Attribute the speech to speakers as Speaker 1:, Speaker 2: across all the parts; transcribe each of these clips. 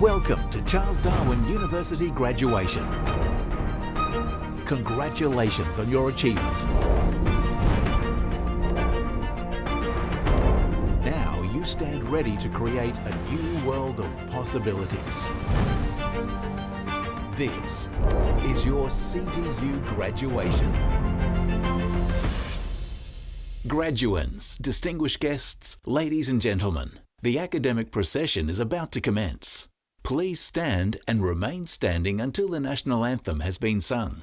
Speaker 1: Welcome to Charles Darwin University graduation. Congratulations on your achievement. Now you stand ready to create a new world of possibilities. This is your CDU graduation. Graduands, distinguished guests, ladies and gentlemen, the academic procession is about to commence. Please stand and remain standing until the national anthem has been sung.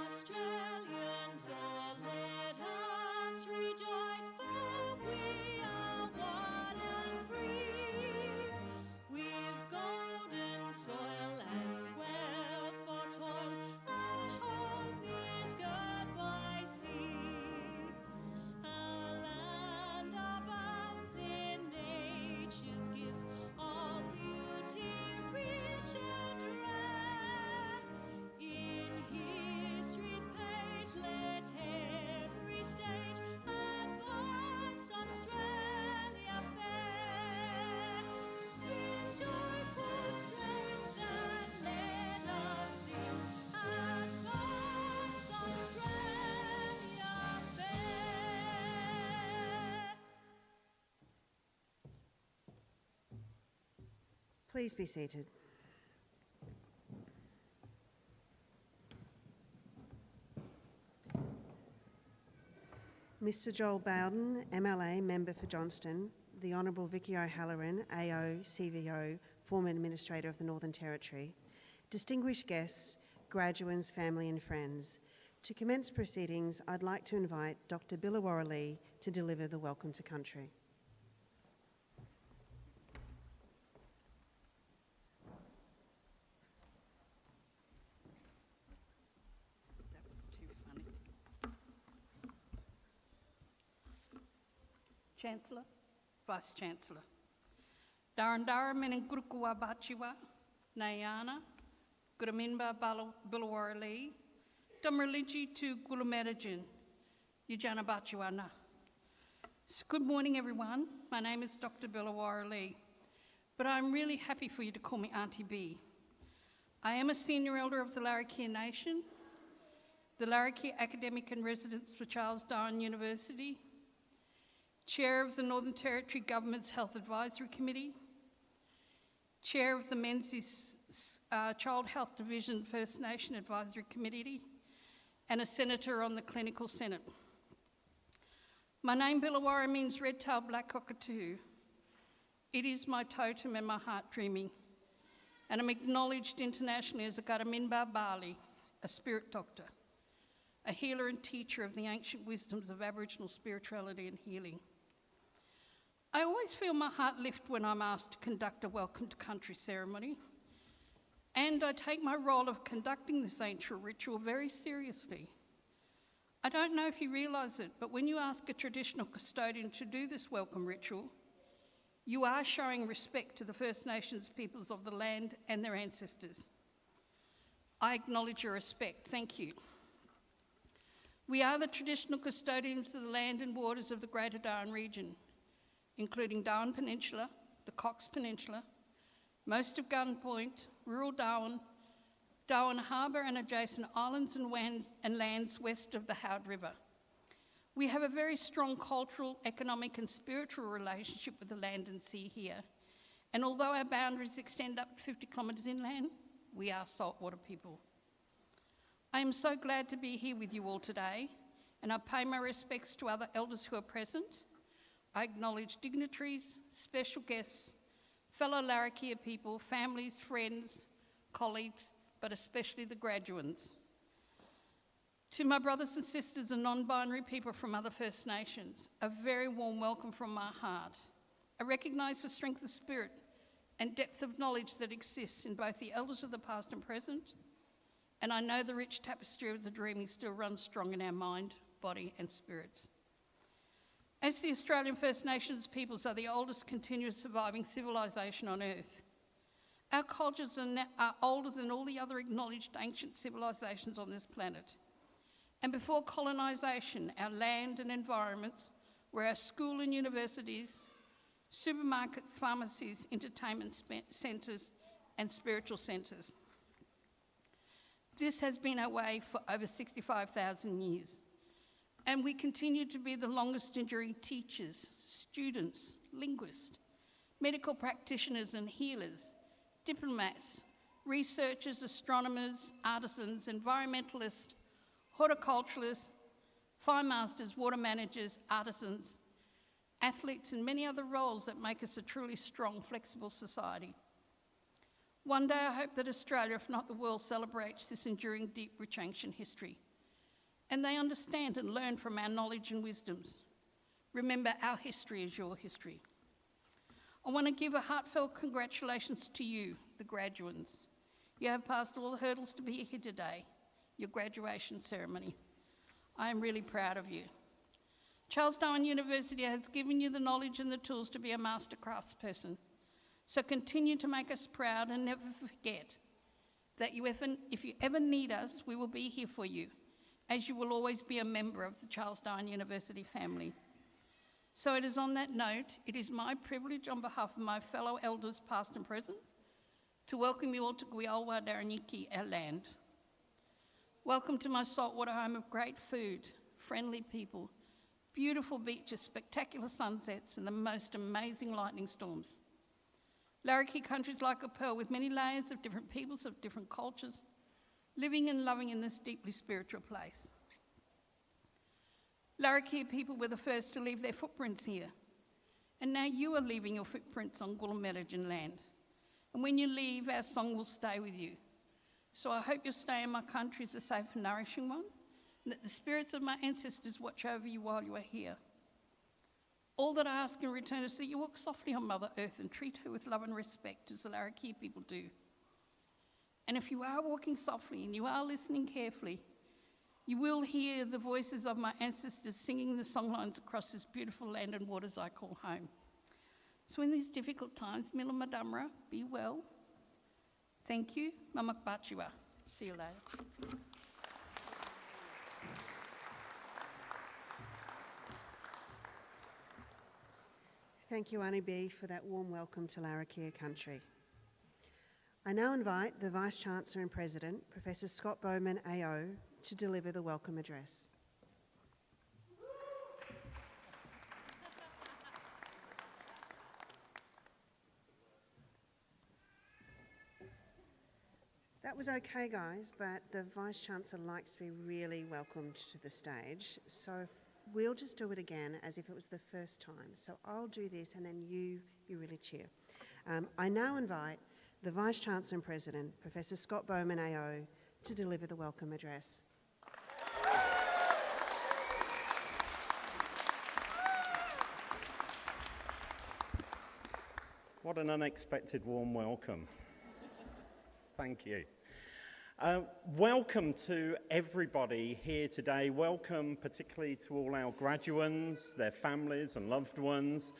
Speaker 2: Australians, oh, let us rejoice, for we are one and free. We've golden soil and wealth for toil, our home is good by sea. Our land abounds in nature's gifts, all beauty rich and rare. In history's page, let every stage advance Australia fair. In joyful strains that let us sing, advance Australia fair.
Speaker 3: Please be seated. Mr Joel Bowden, MLA, Member for Johnston, the Honourable Vicky O'Halloran, AO, CVO, former Administrator of the Northern Territory, distinguished guests, graduands, family and friends. To commence proceedings, I'd like to invite Dr Billawarra Lee to deliver the Welcome to Country.
Speaker 4: Chancellor, Vice-Chancellor, Darandara Menengurukua Bachiwa, Nayana, Guraminba Billawarra Lee, Dumraliji to Gulumerajin, Yujana Bachiwana. Good morning, everyone. My name is Dr. Billawarra Lee, but I'm really happy for you to call me Auntie B. I am a senior elder of the Larrakia Nation, the Larrakia Academic and Residence for Charles Darwin University, Chair of the Northern Territory Government's Health Advisory Committee, Chair of the Menzies Child Health Division First Nation Advisory Committee, and a Senator on the Clinical Senate. My name Billawara means red-tailed black cockatoo. It is my totem and my heart dreaming, and I'm acknowledged internationally as a Garaminba Bali, a spirit doctor, a healer and teacher of the ancient wisdoms of Aboriginal spirituality and healing. I always feel my heart lift when I'm asked to conduct a welcome to country ceremony, and I take my role of conducting this ancient ritual very seriously. I don't know if you realise it, but when you ask a traditional custodian to do this welcome ritual, you are showing respect to the First Nations peoples of the land and their ancestors. I acknowledge your respect. Thank you. We are the traditional custodians of the land and waters of the Greater Darwin region, including Darwin Peninsula, the Cox Peninsula, most of Gun Point, rural Darwin, Darwin Harbour and adjacent islands and lands west of the Howard River. We have a very strong cultural, economic and spiritual relationship with the land and sea here. And although our boundaries extend up to 50 kilometres inland, we are saltwater people. I am so glad to be here with you all today, and I pay my respects to other elders who are present. I acknowledge dignitaries, special guests, fellow Larrakia people, families, friends, colleagues, but especially the graduates. To my brothers and sisters and non-binary people from other First Nations, a very warm welcome from my heart. I recognise the strength of spirit and depth of knowledge that exists in both the elders of the past and present, and I know the rich tapestry of the dreaming still runs strong in our mind, body and spirits. As the Australian First Nations peoples are the oldest continuous surviving civilisation on Earth, our cultures are older than all the other acknowledged ancient civilisations on this planet. And before colonisation, our land and environments were our school and universities, supermarkets, pharmacies, entertainment centres and spiritual centres. This has been our way for over 65,000 years. And we continue to be the longest enduring teachers, students, linguists, medical practitioners and healers, diplomats, researchers, astronomers, artisans, environmentalists, horticulturalists, fire masters, water managers, artisans, athletes and many other roles that make us a truly strong, flexible society. One day I hope that Australia, if not the world, celebrates this enduring, deep, rich ancient history. And they understand and learn from our knowledge and wisdoms. Remember, our history is your history. I want to give a heartfelt congratulations to you, the graduates. You have passed all the hurdles to be here today, your graduation ceremony. I am really proud of you. Charles Darwin University has given you the knowledge and the tools to be a master craftsperson. So continue to make us proud and never forget that if you ever need us, we will be here for you, as you will always be a member of the Charles Darwin University family. So it is on that note, it is my privilege on behalf of my fellow elders past and present to welcome you all to Gwialwa Daranyiki, our land. Welcome to my saltwater home of great food, friendly people, beautiful beaches, spectacular sunsets and the most amazing lightning storms. Larrakia country is like a pearl with many layers of different peoples of different cultures, living and loving in this deeply spiritual place. Larrakia people were the first to leave their footprints here, and now you are leaving your footprints on Gulumerijan land. And when you leave, our song will stay with you. So I hope your stay in my country is a safe and nourishing one, and that the spirits of my ancestors watch over you while you are here. All that I ask in return is that you walk softly on Mother Earth and treat her with love and respect, as the Larrakia people do. And if you are walking softly and you are listening carefully, you will hear the voices of my ancestors singing the songlines across this beautiful land and waters I call home. So in these difficult times, Mila Madamra, be well. Thank you. Mamak Bachiwa. See you later.
Speaker 3: Thank you, Annie B, for that warm welcome to Larrakia country. I now invite the Vice-Chancellor and President, Professor Scott Bowman, AO, to deliver the welcome address. That was okay, guys, but the Vice-Chancellor likes to be really welcomed to the stage. So we'll just do it again as if it was the first time. So I'll do this and then you really cheer. I now invite the Vice-Chancellor and President, Professor Scott Bowman AO, to deliver the welcome address.
Speaker 5: What an unexpected warm welcome. Thank you. Welcome to everybody here today. Welcome particularly to all our graduates, their families and loved ones.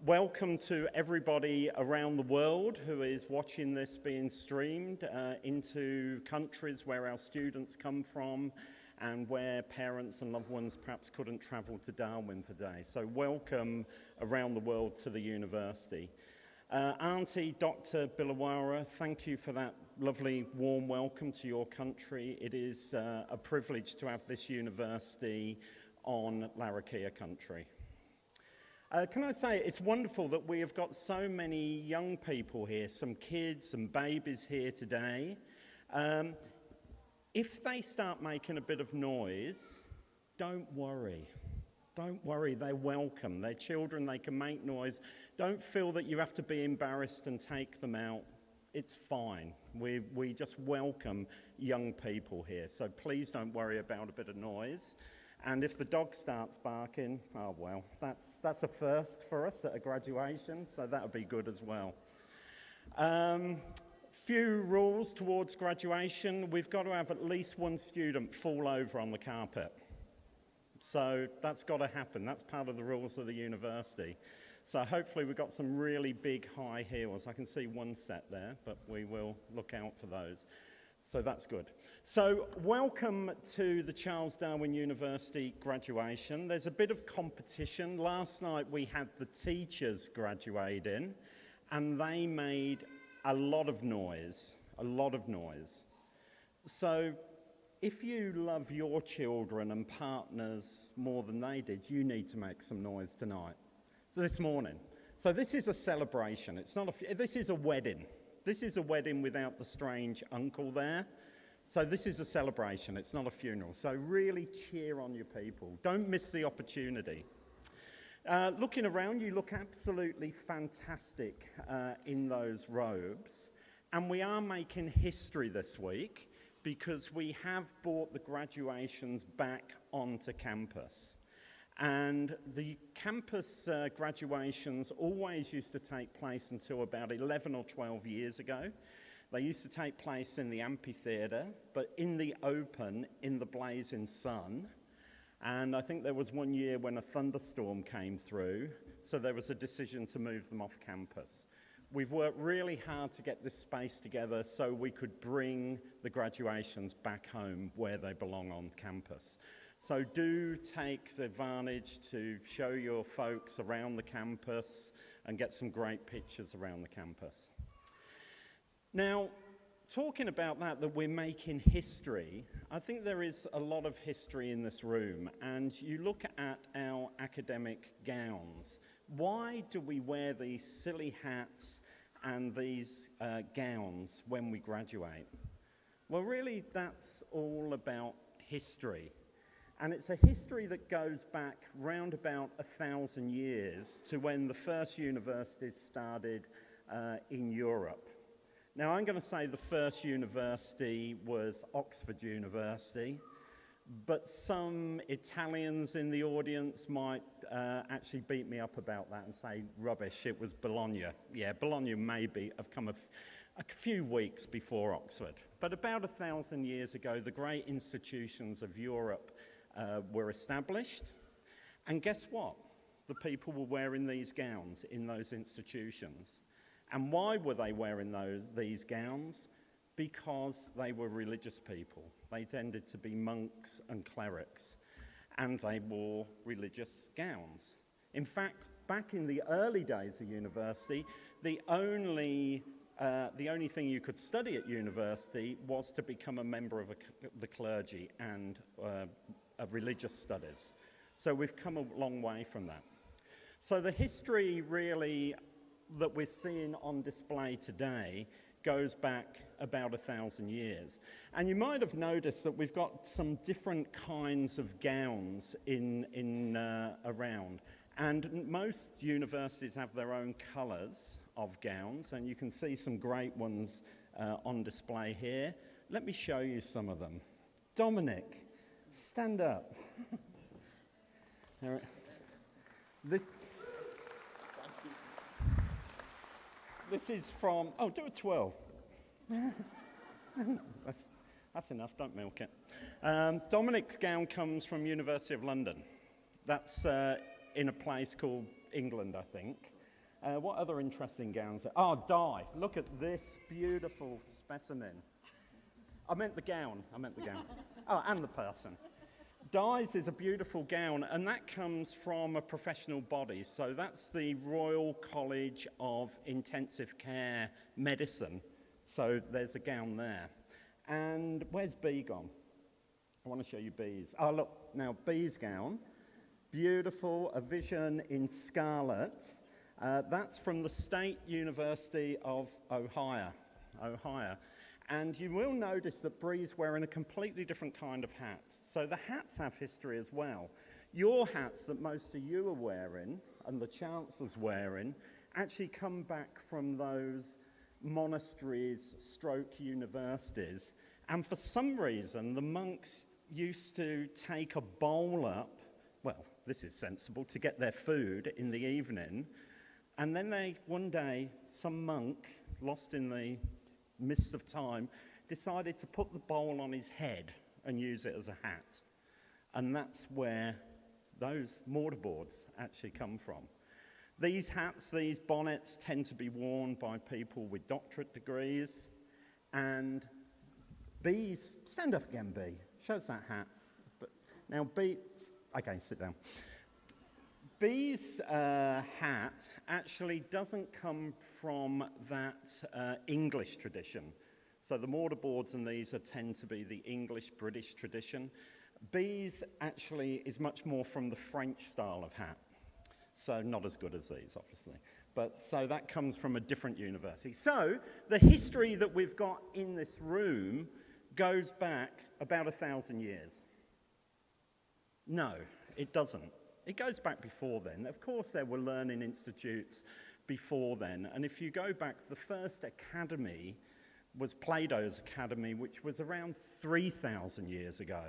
Speaker 5: Welcome to everybody around the world who is watching this being streamed into countries where our students come from and where parents and loved ones perhaps couldn't travel to Darwin today. So welcome around the world to the university. Auntie Dr. Bilawara, thank you for that lovely warm welcome to your country. It is a privilege to have this university on Larrakia country. Can I say, it's wonderful that we have got so many young people here, some kids and babies here today. If they start making a bit of noise, don't worry. Don't worry, they're welcome. They're children, they can make noise. Don't feel that you have to be embarrassed and take them out. It's fine. We just welcome young people here. So please don't worry about a bit of noise. And if the dog starts barking, oh well, that's a first for us at a graduation, so that would be good as well. Few rules towards graduation. We've got to have at least one student fall over on the carpet. So that's got to happen. That's part of the rules of the university. So hopefully we've got some really big high heels. I can see one set there, but we will look out for those. So that's good. So welcome to the Charles Darwin University graduation. There's a bit of competition. Last night we had the teachers graduating and they made a lot of noise, So if you love your children and partners more than they did, you need to make some noise tonight. So this morning. So this is a celebration. It's not this is a wedding. This is a wedding without the strange uncle there. So this is a celebration. It's not a funeral. So really cheer on your people. Don't miss the opportunity. Looking around, you look absolutely fantastic in those robes. And we are making history this week, because we have brought the graduations back onto campus. And the campus graduations always used to take place until about 11 or 12 years ago. They used to take place in the amphitheatre, but in the open, in the blazing sun. And I think there was one year when a thunderstorm came through, so there was a decision to move them off campus. We've worked really hard to get this space together so we could bring the graduations back home where they belong on campus. So do take the advantage to show your folks around the campus and get some great pictures around the campus. Now, talking about that we're making history, I think there is a lot of history in this room, and you look at our academic gowns. Why do we wear these silly hats and these gowns when we graduate? Well, really, that's all about history. And it's a history that goes back round about 1,000 years to when the first universities started in Europe. Now, I'm going to say the first university was Oxford University, but some Italians in the audience might actually beat me up about that and say, rubbish, it was Bologna. Yeah, Bologna maybe have come a few weeks before Oxford. But about 1,000 years ago, the great institutions of Europe were established. And guess what? The people were wearing these gowns in those institutions. And why were they wearing these gowns? Because they were religious people. They tended to be monks and clerics, and they wore religious gowns. In fact, back in the early days of university, the only thing you could study at university was to become a member of the clergy and of religious studies. So we've come a long way from that. So the history really that we're seeing on display today goes back about 1,000 years. And you might have noticed that we've got some different kinds of gowns around. And most universities have their own colours of gowns, and you can see some great ones on display here. Let me show you some of them. Dominic, stand up. This is from, oh, do a twirl. That's enough, don't milk it. Dominic's gown comes from University of London. That's in a place called England, I think. What other interesting gowns? Oh, Di, look at this beautiful specimen. I meant the gown. Oh, and the person. Di's is a beautiful gown, and that comes from a professional body. So that's the Royal College of Intensive Care Medicine. So there's a gown there. And where's Bee gone? I want to show you Bee's. Oh, look, now Bee's gown. Beautiful, a vision in scarlet. That's from the State University of Ohio. And you will notice that Bree's wearing a completely different kind of hat. So the hats have history as well. Your hats that most of you are wearing, and the Chancellor's wearing, actually come back from those monasteries stroke universities. And for some reason, the monks used to take a bowl up, well, this is sensible, to get their food in the evening. And then one day, some monk, lost in the mists of time, decided to put the bowl on his head and use it as a hat. And that's where those mortarboards actually come from. These hats, these bonnets, tend to be worn by people with doctorate degrees. And Bee's, stand up again, Bee. Show us that hat. Now, Bee, okay, sit down. Bee's hat actually doesn't come from that English tradition. So the mortarboards and these tend to be the English-British tradition. Bee's actually is much more from the French style of hat. So not as good as these, obviously. But so that comes from a different university. So the history that we've got in this room goes back about 1,000 years. No, it doesn't. It goes back before then. Of course, there were learning institutes before then. And if you go back, the first academy was Plato's academy, which was around 3,000 years ago.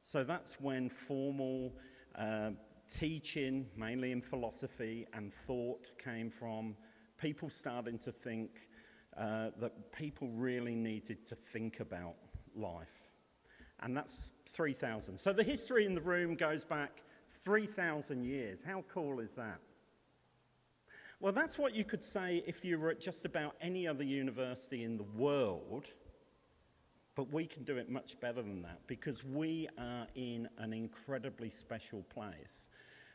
Speaker 5: So that's when formal teaching, mainly in philosophy and thought, came from. People starting to think that people really needed to think about life. And that's 3,000. So the history in the room goes back 3,000 years. How cool is that? Well, that's what you could say if you were at just about any other university in the world, but we can do it much better than that because we are in an incredibly special place.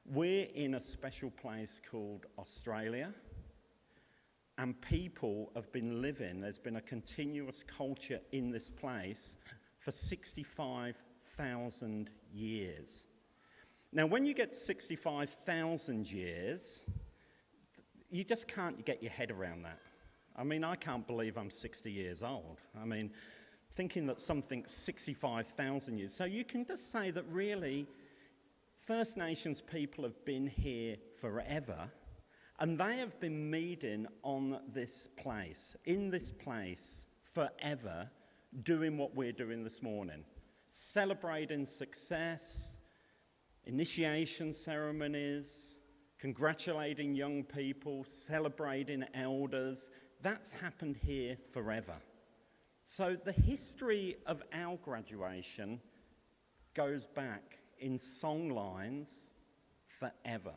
Speaker 5: We're in a special place called Australia, and people have been living, there's been a continuous culture in this place for 65,000 years. Now, when you get 65,000 years, you just can't get your head around that. I mean, I can't believe I'm 60 years old. I mean, thinking that something's 65,000 years. So you can just say that really, First Nations people have been here forever, and they have been meeting on this place, in this place, forever, doing what we're doing this morning. Celebrating success, initiation ceremonies, congratulating young people, celebrating elders. That's happened here forever. So the history of our graduation goes back in song lines forever.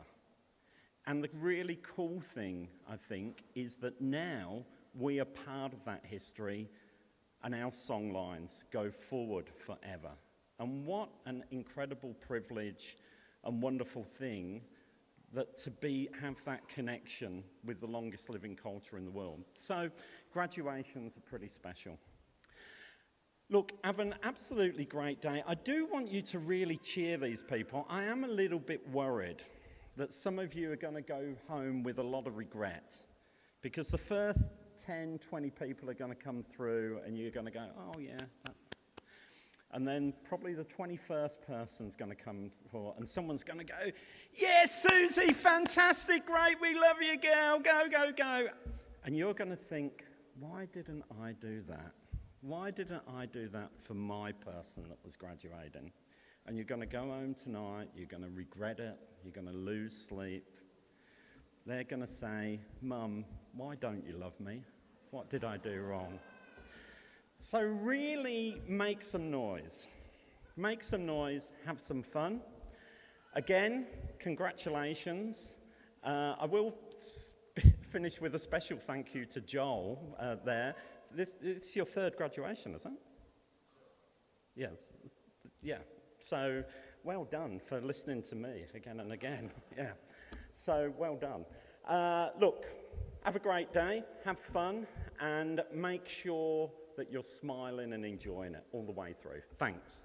Speaker 5: And the really cool thing, I think, is that now we are part of that history and our song lines go forward forever. And what an incredible privilege and wonderful thing that have that connection with the longest living culture in the world. So graduations are pretty special. Look, have an absolutely great day. I do want you to really cheer these people. I am a little bit worried that some of you are going to go home with a lot of regret because the first 10, 20 people are going to come through and you're going to go, oh yeah. And then probably the 21st person's going to come forward and someone's going to go, yes, Susie, fantastic, great, we love you, girl, go, go, go. And you're going to think, why didn't I do that? Why didn't I do that for my person that was graduating? And you're going to go home tonight, you're going to regret it, you're going to lose sleep. They're going to say, Mum, why don't you love me? What did I do wrong? So really make some noise. Make some noise, have some fun. Again, congratulations. I will finish with a special thank you to Joel there. It's your third graduation, isn't it? Yeah. So well done for listening to me again and again. Yeah. So well done. Look, have a great day, have fun, and make sure that you're smiling and enjoying it all the way through. Thanks.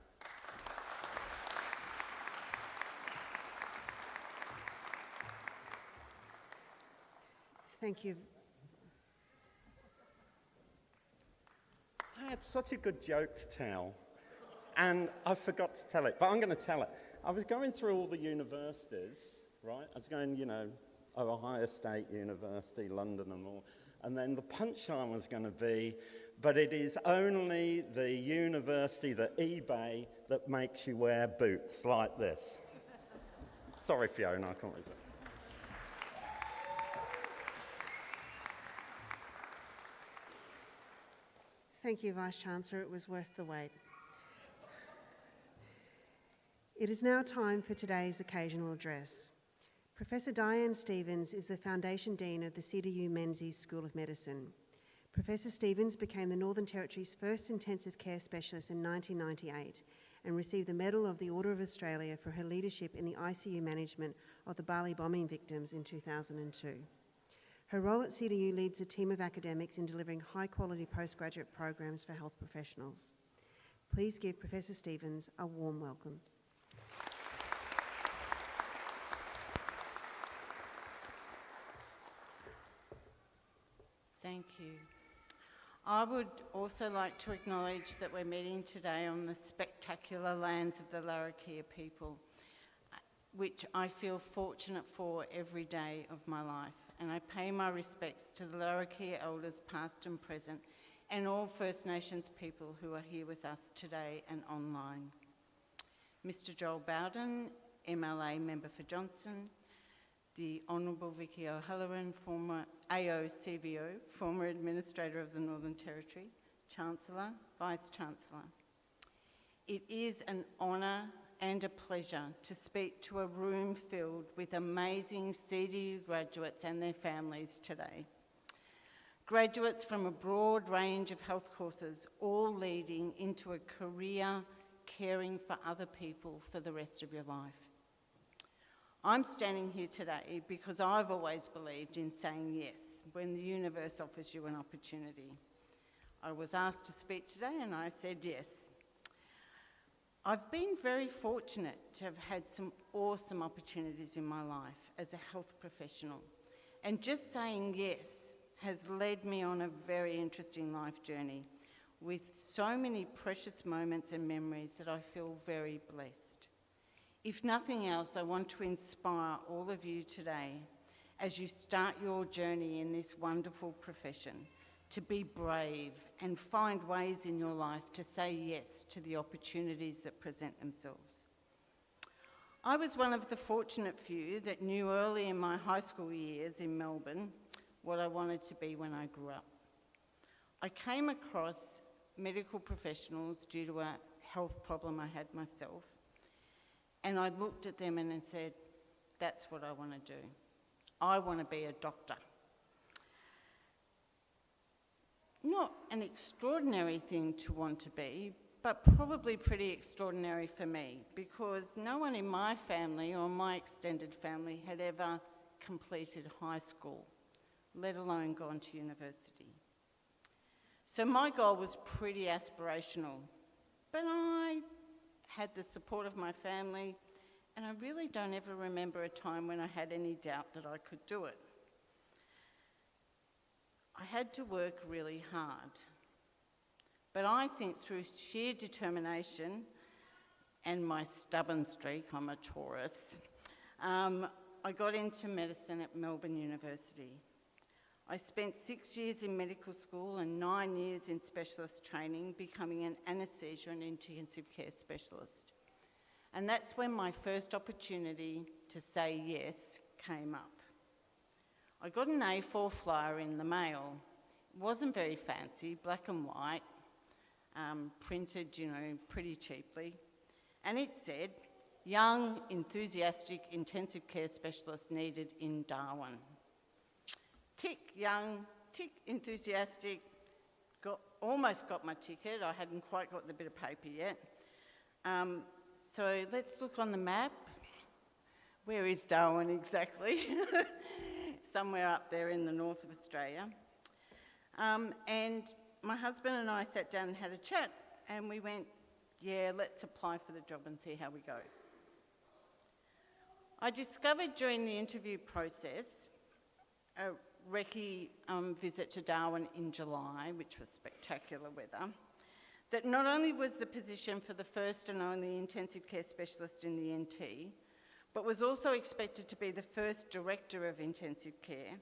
Speaker 3: Thank you.
Speaker 5: I had such a good joke to tell, and I forgot to tell it, but I'm going to tell it. I was going through all the universities, right? I was going, Ohio State University, London and all, and then the punchline was going to be, but it is only the university, the eBay, that makes you wear boots like this. Sorry, Fiona, I can't resist.
Speaker 3: Thank you, Vice-Chancellor. It was worth the wait. It is now time for today's occasional address. Professor Diane Stevens is the Foundation Dean of the CDU Menzies School of Medicine. Professor Stevens became the Northern Territory's first intensive care specialist in 1998 and received the Medal of the Order of Australia for her leadership in the ICU management of the Bali bombing victims in 2002. Her role at CDU leads a team of academics in delivering high-quality postgraduate programs for health professionals. Please give Professor Stevens a warm welcome.
Speaker 6: Thank you. I would also like to acknowledge that we're meeting today on the spectacular lands of the Larrakia people, which I feel fortunate for every day of my life. And I pay my respects to the Larrakia elders past and present and all First Nations people who are here with us today and online. Mr Joel Bowden, MLA Member for Johnston, the Honourable Vicky O'Halloran, former AO CVO, former Administrator of the Northern Territory, Chancellor, Vice-Chancellor. It is an honour and a pleasure to speak to a room filled with amazing CDU graduates and their families today. Graduates from a broad range of health courses, all leading into a career caring for other people for the rest of your life. I'm standing here today because I've always believed in saying yes when the universe offers you an opportunity. I was asked to speak today and I said yes. I've been very fortunate to have had some awesome opportunities in my life as a health professional, and just saying yes has led me on a very interesting life journey with so many precious moments and memories that I feel very blessed. If nothing else, I want to inspire all of you today as you start your journey in this wonderful profession to be brave and find ways in your life to say yes to the opportunities that present themselves. I was one of the fortunate few that knew early in my high school years in Melbourne what I wanted to be when I grew up. I came across medical professionals due to a health problem I had myself, and I looked at them and said, that's what I want to do. I want to be a doctor. Not an extraordinary thing to want to be, but probably pretty extraordinary for me, because no one in my family or my extended family had ever completed high school, let alone gone to university. So my goal was pretty aspirational, but I had the support of my family, and I really don't ever remember a time when I had any doubt that I could do it. I had to work really hard. But I think through sheer determination and my stubborn streak, I'm a Taurus, I got into medicine at Melbourne University. I spent 6 years in medical school and 9 years in specialist training, becoming an anaesthesia and intensive care specialist. And that's when my first opportunity to say yes came up. I got an A4 flyer in the mail. It wasn't very fancy, black and white, printed, pretty cheaply. And it said, young, enthusiastic intensive care specialist needed in Darwin. Tick, young, tick, enthusiastic, almost got my ticket. I hadn't quite got the bit of paper yet. So let's look on the map. Where is Darwin exactly? Somewhere up there in the north of Australia. And my husband and I sat down and had a chat, and we went, yeah, let's apply for the job and see how we go. I discovered during the interview process a recce visit to Darwin in July, which was spectacular weather, that not only was the position for the first and only intensive care specialist in the NT, but was also expected to be the first director of intensive care,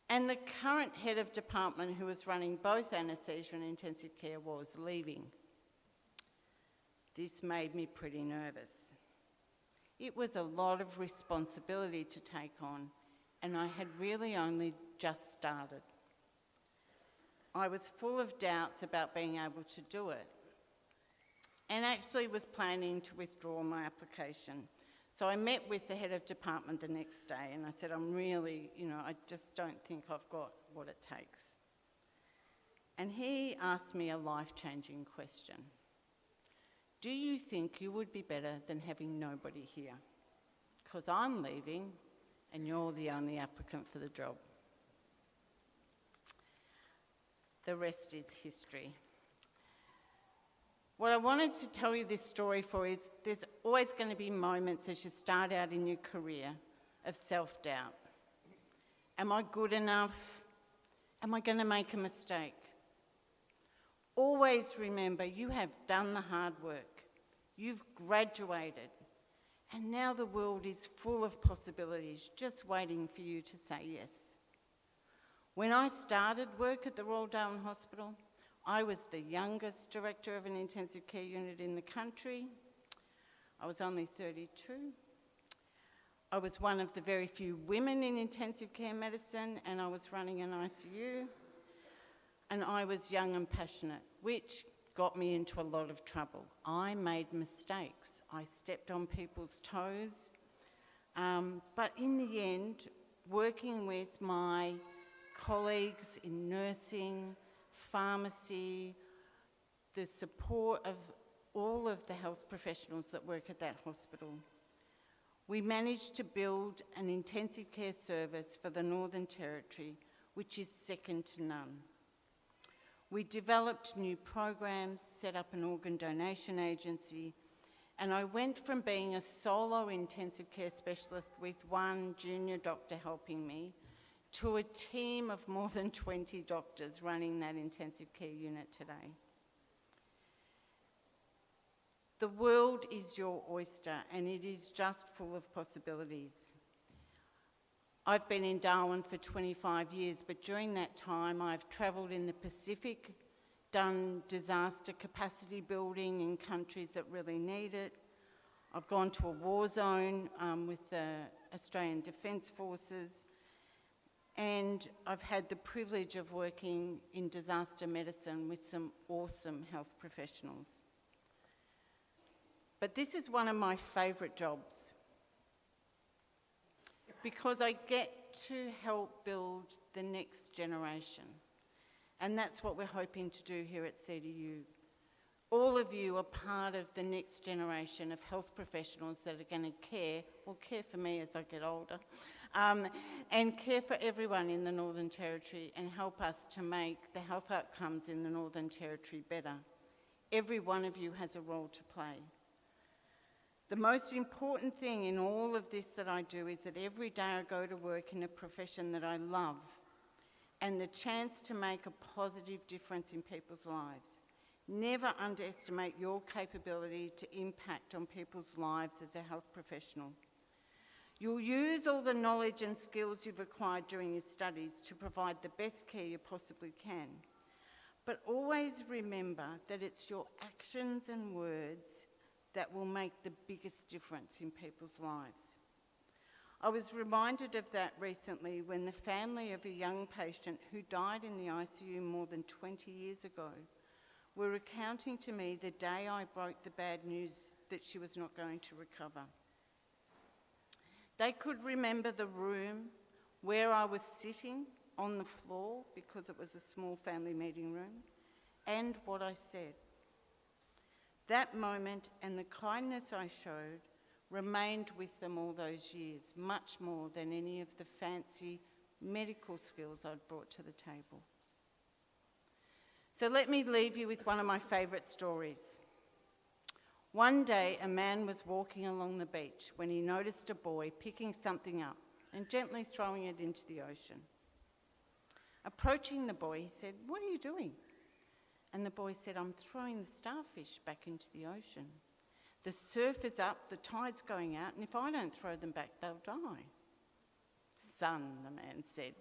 Speaker 6: and the current head of department who was running both anaesthesia and intensive care was leaving. This made me pretty nervous. It was a lot of responsibility to take on, and I had really only just started. I was full of doubts about being able to do it, and actually was planning to withdraw my application. So I met with the head of department the next day, and I said, I'm really, I just don't think I've got what it takes. And he asked me a life-changing question. Do you think you would be better than having nobody here? Because I'm leaving, and you're the only applicant for the job. The rest is history. What I wanted to tell you this story for is there's always going to be moments as you start out in your career of self-doubt. Am I good enough? Am I going to make a mistake? Always remember you have done the hard work. You've graduated. And now the world is full of possibilities just waiting for you to say yes. When I started work at the Royal Darwin Hospital, I was the youngest director of an intensive care unit in the country. I was only 32. I was one of the very few women in intensive care medicine, and I was running an ICU. And I was young and passionate, which got me into a lot of trouble. I made mistakes. I stepped on people's toes. But in the end, working with my colleagues in nursing, pharmacy, the support of all of the health professionals that work at that hospital, we managed to build an intensive care service for the Northern Territory, which is second to none. We developed new programs, set up an organ donation agency, and I went from being a solo intensive care specialist with one junior doctor helping me to a team of more than 20 doctors running that intensive care unit today. The world is your oyster, and it is just full of possibilities. I've been in Darwin for 25 years, but during that time I've travelled in the Pacific, done disaster capacity building in countries that really need it. I've gone to a war zone with the Australian Defence Forces, and I've had the privilege of working in disaster medicine with some awesome health professionals. But this is one of my favourite jobs because I get to help build the next generation. And that's what we're hoping to do here at CDU. All of you are part of the next generation of health professionals that are going to care for me as I get older, and care for everyone in the Northern Territory and help us to make the health outcomes in the Northern Territory better. Every one of you has a role to play. The most important thing in all of this that I do is that every day I go to work in a profession that I love and the chance to make a positive difference in people's lives. Never underestimate your capability to impact on people's lives as a health professional. You'll use all the knowledge and skills you've acquired during your studies to provide the best care you possibly can. But always remember that it's your actions and words that will make the biggest difference in people's lives. I was reminded of that recently when the family of a young patient who died in the ICU more than 20 years ago were recounting to me the day I broke the bad news that she was not going to recover. They could remember the room where I was sitting on the floor, because it was a small family meeting room, and what I said. That moment and the kindness I showed remained with them all those years, much more than any of the fancy medical skills I'd brought to the table. So let me leave you with one of my favourite stories. One day, a man was walking along the beach when he noticed a boy picking something up and gently throwing it into the ocean. Approaching the boy, he said, "What are you doing?" And the boy said, "I'm throwing the starfish back into the ocean. The surf is up, the tide's going out, and if I don't throw them back, they'll die." "Son," the man said,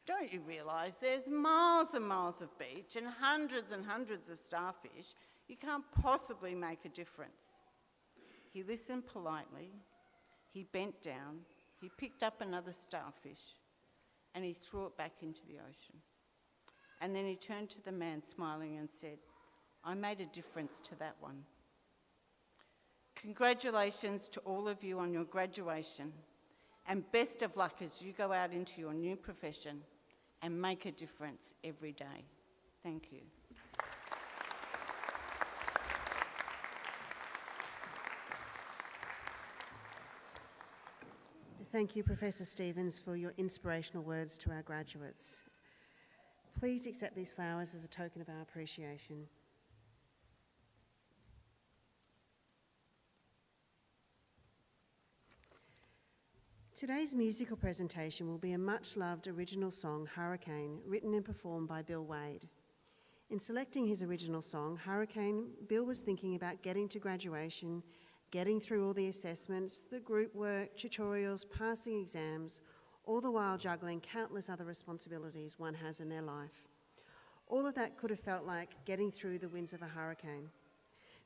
Speaker 6: "don't you realise there's miles and miles of beach and hundreds of starfish? You can't possibly make a difference." He listened politely, he bent down, he picked up another starfish, and he threw it back into the ocean. And then he turned to the man smiling and said, "I made a difference to that one." Congratulations to all of you on your graduation, and best of luck as you go out into your new profession and make a difference every day. Thank you.
Speaker 3: Thank you, Professor Stevens, for your inspirational words to our graduates. Please accept these flowers as a token of our appreciation. Today's musical presentation will be a much-loved original song, Hurricane, written and performed by Bill Wade. In selecting his original song, Hurricane, Bill was thinking about getting to graduation, getting through all the assessments, the group work, tutorials, passing exams, all the while juggling countless other responsibilities one has in their life. All of that could have felt like getting through the winds of a hurricane.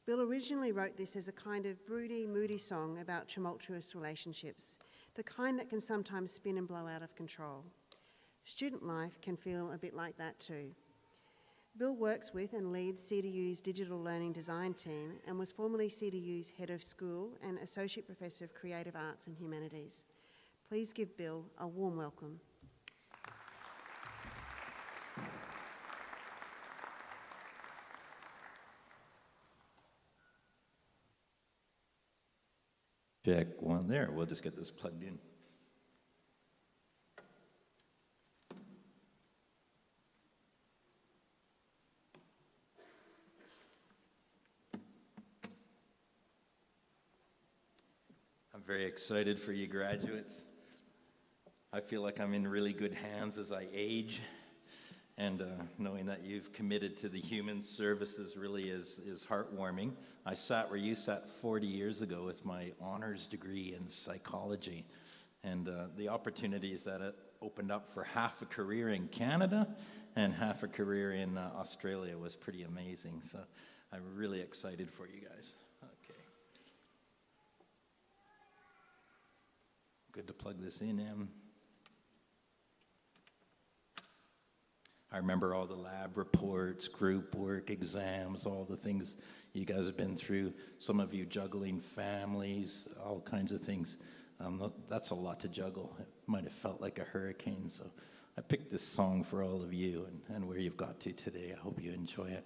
Speaker 3: Bill originally wrote this as a kind of broody, moody song about tumultuous relationships, the kind that can sometimes spin and blow out of control. Student life can feel a bit like that too. Bill works with and leads CDU's Digital Learning Design team and was formerly CDU's Head of School and Associate Professor of Creative Arts and Humanities. Please give Bill a warm welcome.
Speaker 7: Check one there. We'll just get this plugged in. I'm very excited for you graduates. I feel like I'm in really good hands as I age, and knowing that you've committed to the human services really is heartwarming. I sat where you sat 40 years ago with my honors degree in psychology, and the opportunities that it opened up for half a career in Canada and half a career in Australia was pretty amazing. So I'm really excited for you guys. Okay. Good to plug this in, Em. I remember all the lab reports, group work, exams, all the things you guys have been through. Some of you juggling families, all kinds of things. That's a lot to juggle. It might have felt like a hurricane. So I picked this song for all of you and where you've got to today. I hope you enjoy it.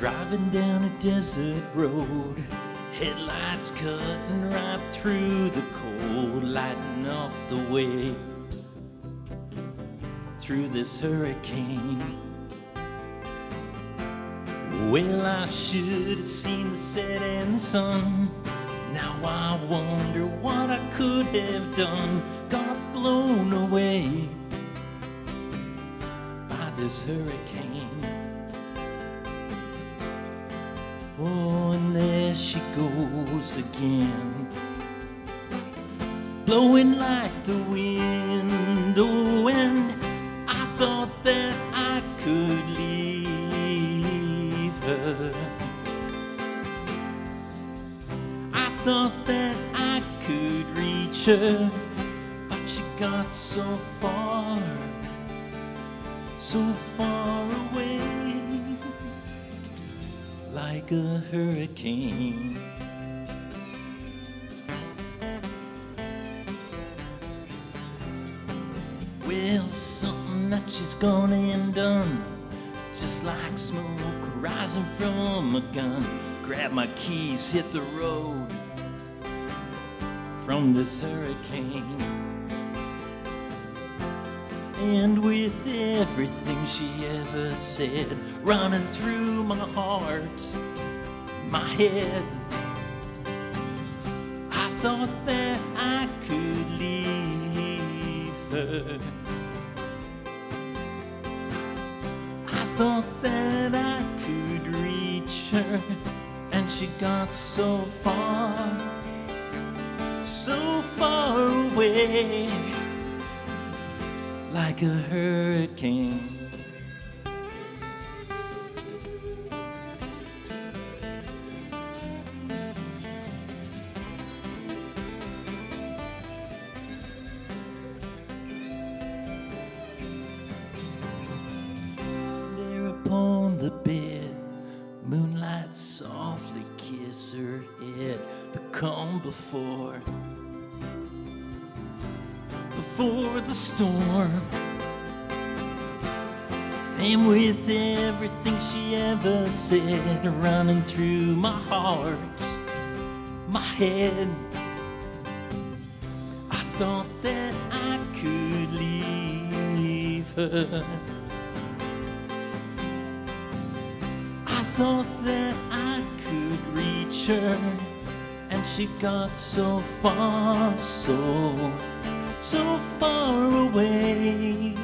Speaker 7: Driving down a desert road, headlights cutting right through the cold, lighting up the way through this hurricane. Well, I should have seen the setting sun. Now I wonder what I could have done. Got blown away by this hurricane. Oh, and there she goes again, blowing like the wind. Oh, and I thought that I could leave her. I thought that I could reach her, but she got so far away, like a hurricane. Well, something that she's gone and done, just like smoke rising from a gun. Grab my keys, hit the road from this hurricane. And with everything she ever said running through my heart, my head, I thought that I could leave her. I thought that I could reach her, and she got so far away, like a hurricane. There upon the bed, moonlight softly kiss her head. The calm before the storm. And with everything she ever said running through my heart, my head, I thought that I could leave her. I thought that I could reach her, and she got so far, so far away,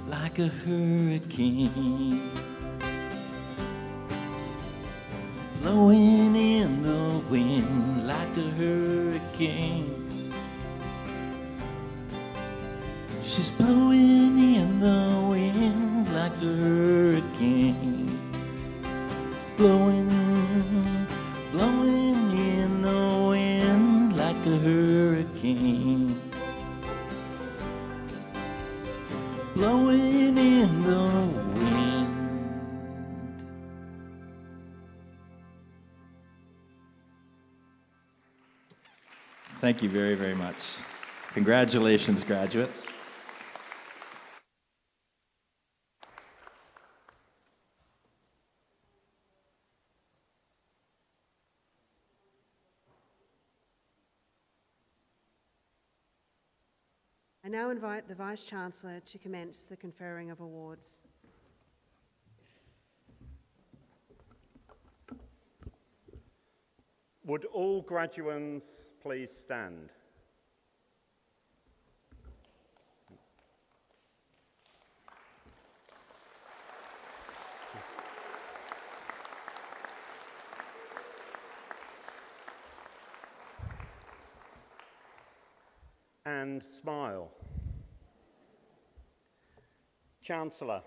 Speaker 7: like a hurricane, blowing in the wind like a hurricane. She's blowing in the wind like a hurricane, blowing in the wind like a hurricane, blowing in the wind. Thank you very, very much. Congratulations, graduates.
Speaker 3: I now invite the Vice-Chancellor to commence the conferring of awards.
Speaker 5: Would all graduands please stand? And smile. Chancellor,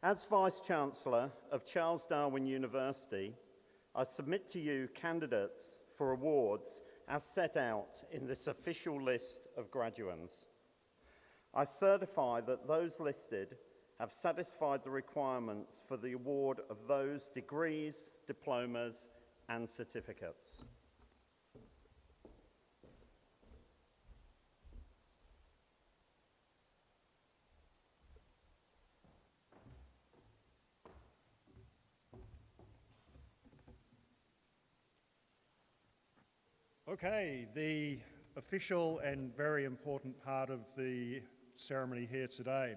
Speaker 5: as Vice-Chancellor of Charles Darwin University, I submit to you candidates for awards as set out in this official list of graduands. I certify that those listed have satisfied the requirements for the award of those degrees, diplomas, and certificates.
Speaker 8: Okay, the official and very important part of the ceremony here today.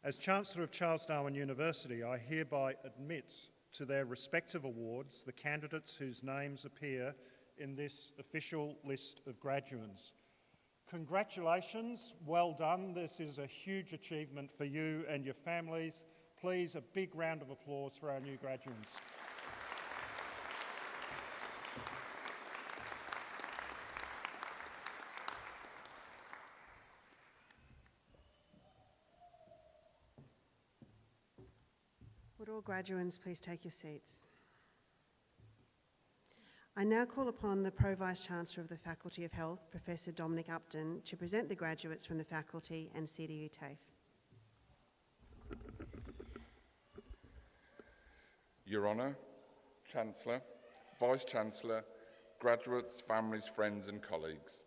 Speaker 8: As Chancellor of Charles Darwin University, I hereby admit to their respective awards the candidates whose names appear in this official list of graduates. Congratulations, well done. This is a huge achievement for you and your families. Please, a big round of applause for our new graduates.
Speaker 3: Would all graduands please take your seats? I now call upon the Pro-Vice-Chancellor of the Faculty of Health, Professor Dominic Upton, to present the graduates from the faculty and CDU TAFE.
Speaker 9: Your Honour, Chancellor, Vice-Chancellor, graduates, families, friends and colleagues,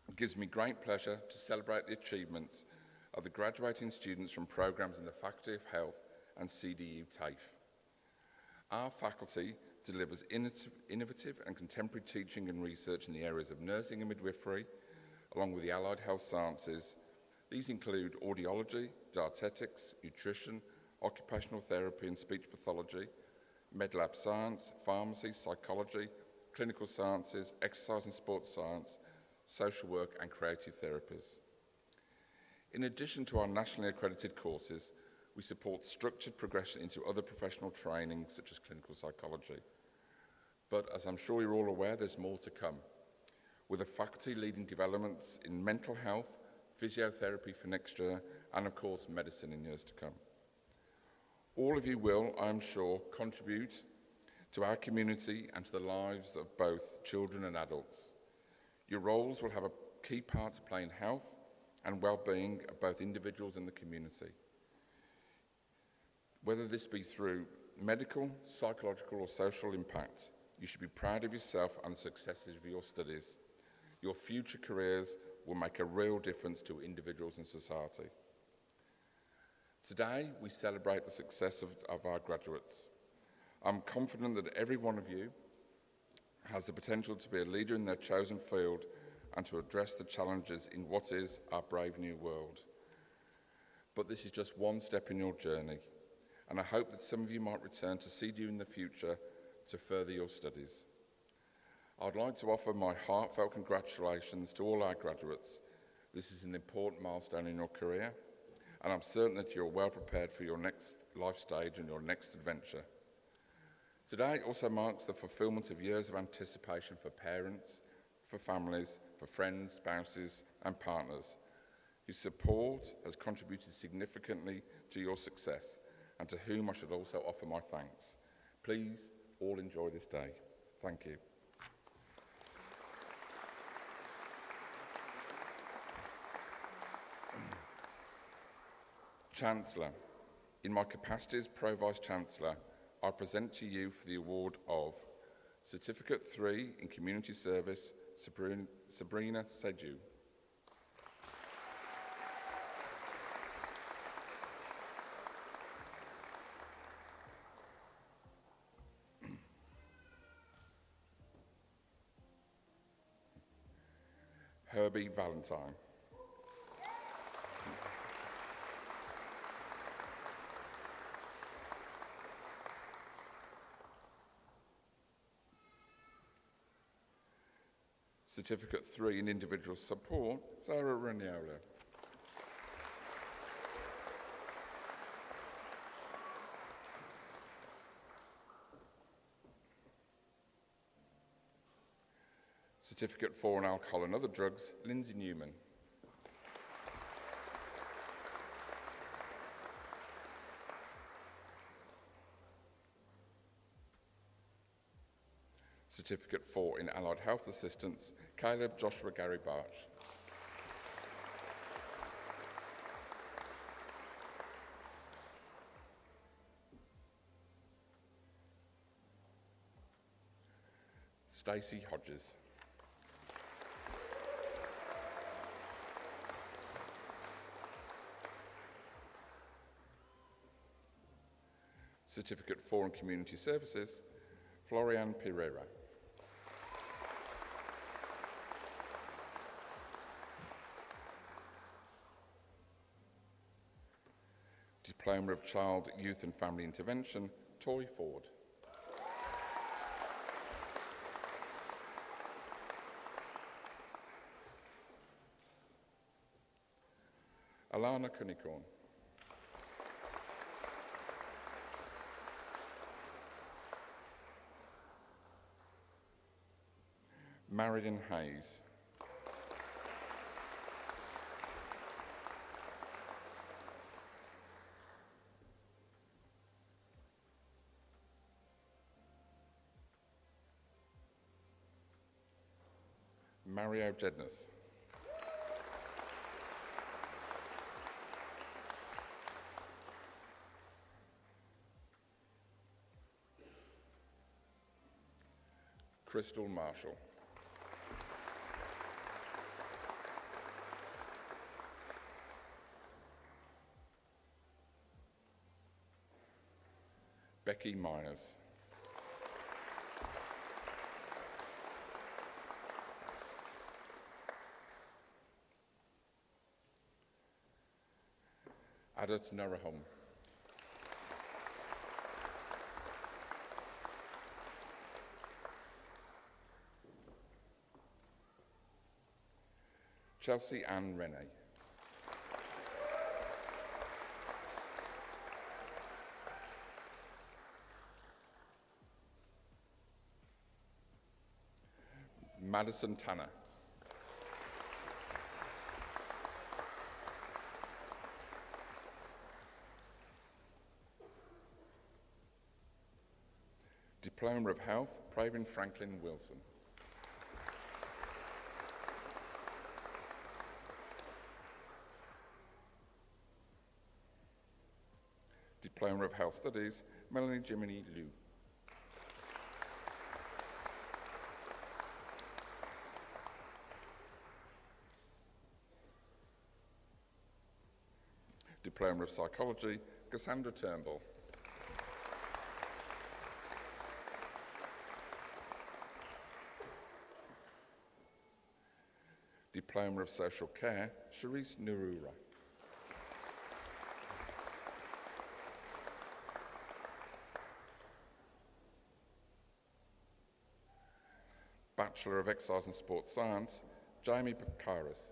Speaker 9: it gives me great pleasure to celebrate the achievements of the graduating students from programmes in the Faculty of Health and CDU TAFE. Our faculty delivers innovative and contemporary teaching and research in the areas of nursing and midwifery, along with the allied health sciences. These include audiology, dietetics, nutrition, occupational therapy and speech pathology, medlab science, pharmacy, psychology, clinical sciences, exercise and sports science, social work and creative therapies. In addition to our nationally accredited courses, we support structured progression into other professional training, such as clinical psychology. But as I'm sure you're all aware, there's more to come, with the faculty leading developments in mental health, physiotherapy for next year, and of course, medicine in years to come. All of you will, I'm sure, contribute to our community and to the lives of both children and adults. Your roles will have a key part to play in health and well-being of both individuals and the community. Whether this be through medical, psychological or social impact, you should be proud of yourself and the successes of your studies. Your future careers will make a real difference to individuals and society. Today, we celebrate the success of our graduates. I'm confident that every one of you has the potential to be a leader in their chosen field and to address the challenges in what is our brave new world. But this is just one step in your journey, and I hope that some of you might return to CDU in the future to further your studies. I'd like to offer my heartfelt congratulations to all our graduates. This is an important milestone in your career, and I'm certain that you're well prepared for your next life stage and your next adventure. Today also marks the fulfilment of years of anticipation for parents, for families, for friends, spouses, and partners, whose support has contributed significantly to your success, and to whom I should also offer my thanks. Please all enjoy this day. Thank you. Chancellor, in my capacity as Pro-Vice-Chancellor, I present to you for the award of Certificate 3 in Community Service, Sabrina Seju. Herbie Valentine. Certificate 3 in Individual Support, Sarah Raniola. Certificate 4 in Alcohol and Other Drugs, Lindsay Newman. Certificate 4 in Allied Health Assistance, Caleb Joshua Gary Barch. Stacey Hodges. Certificate 4 in Community Services, Florian Pereira. Diploma of Child, Youth and Family Intervention, Tory Ford. Alana Cunicorn. Marilyn Hayes. Mario Jednas. Crystal Marshall. Becky Myers. Adat Narahom. Chelsea Ann Rennie. Madison Tanner. Diploma of Health, Pravin Franklin Wilson. Diploma of Health Studies, Melanie Jiminy Liu. Diploma of Psychology, Cassandra Turnbull. Diploma of Social Care, Sharice Nurura. Bachelor of Exercise and Sports Science, Jamie Pakaris.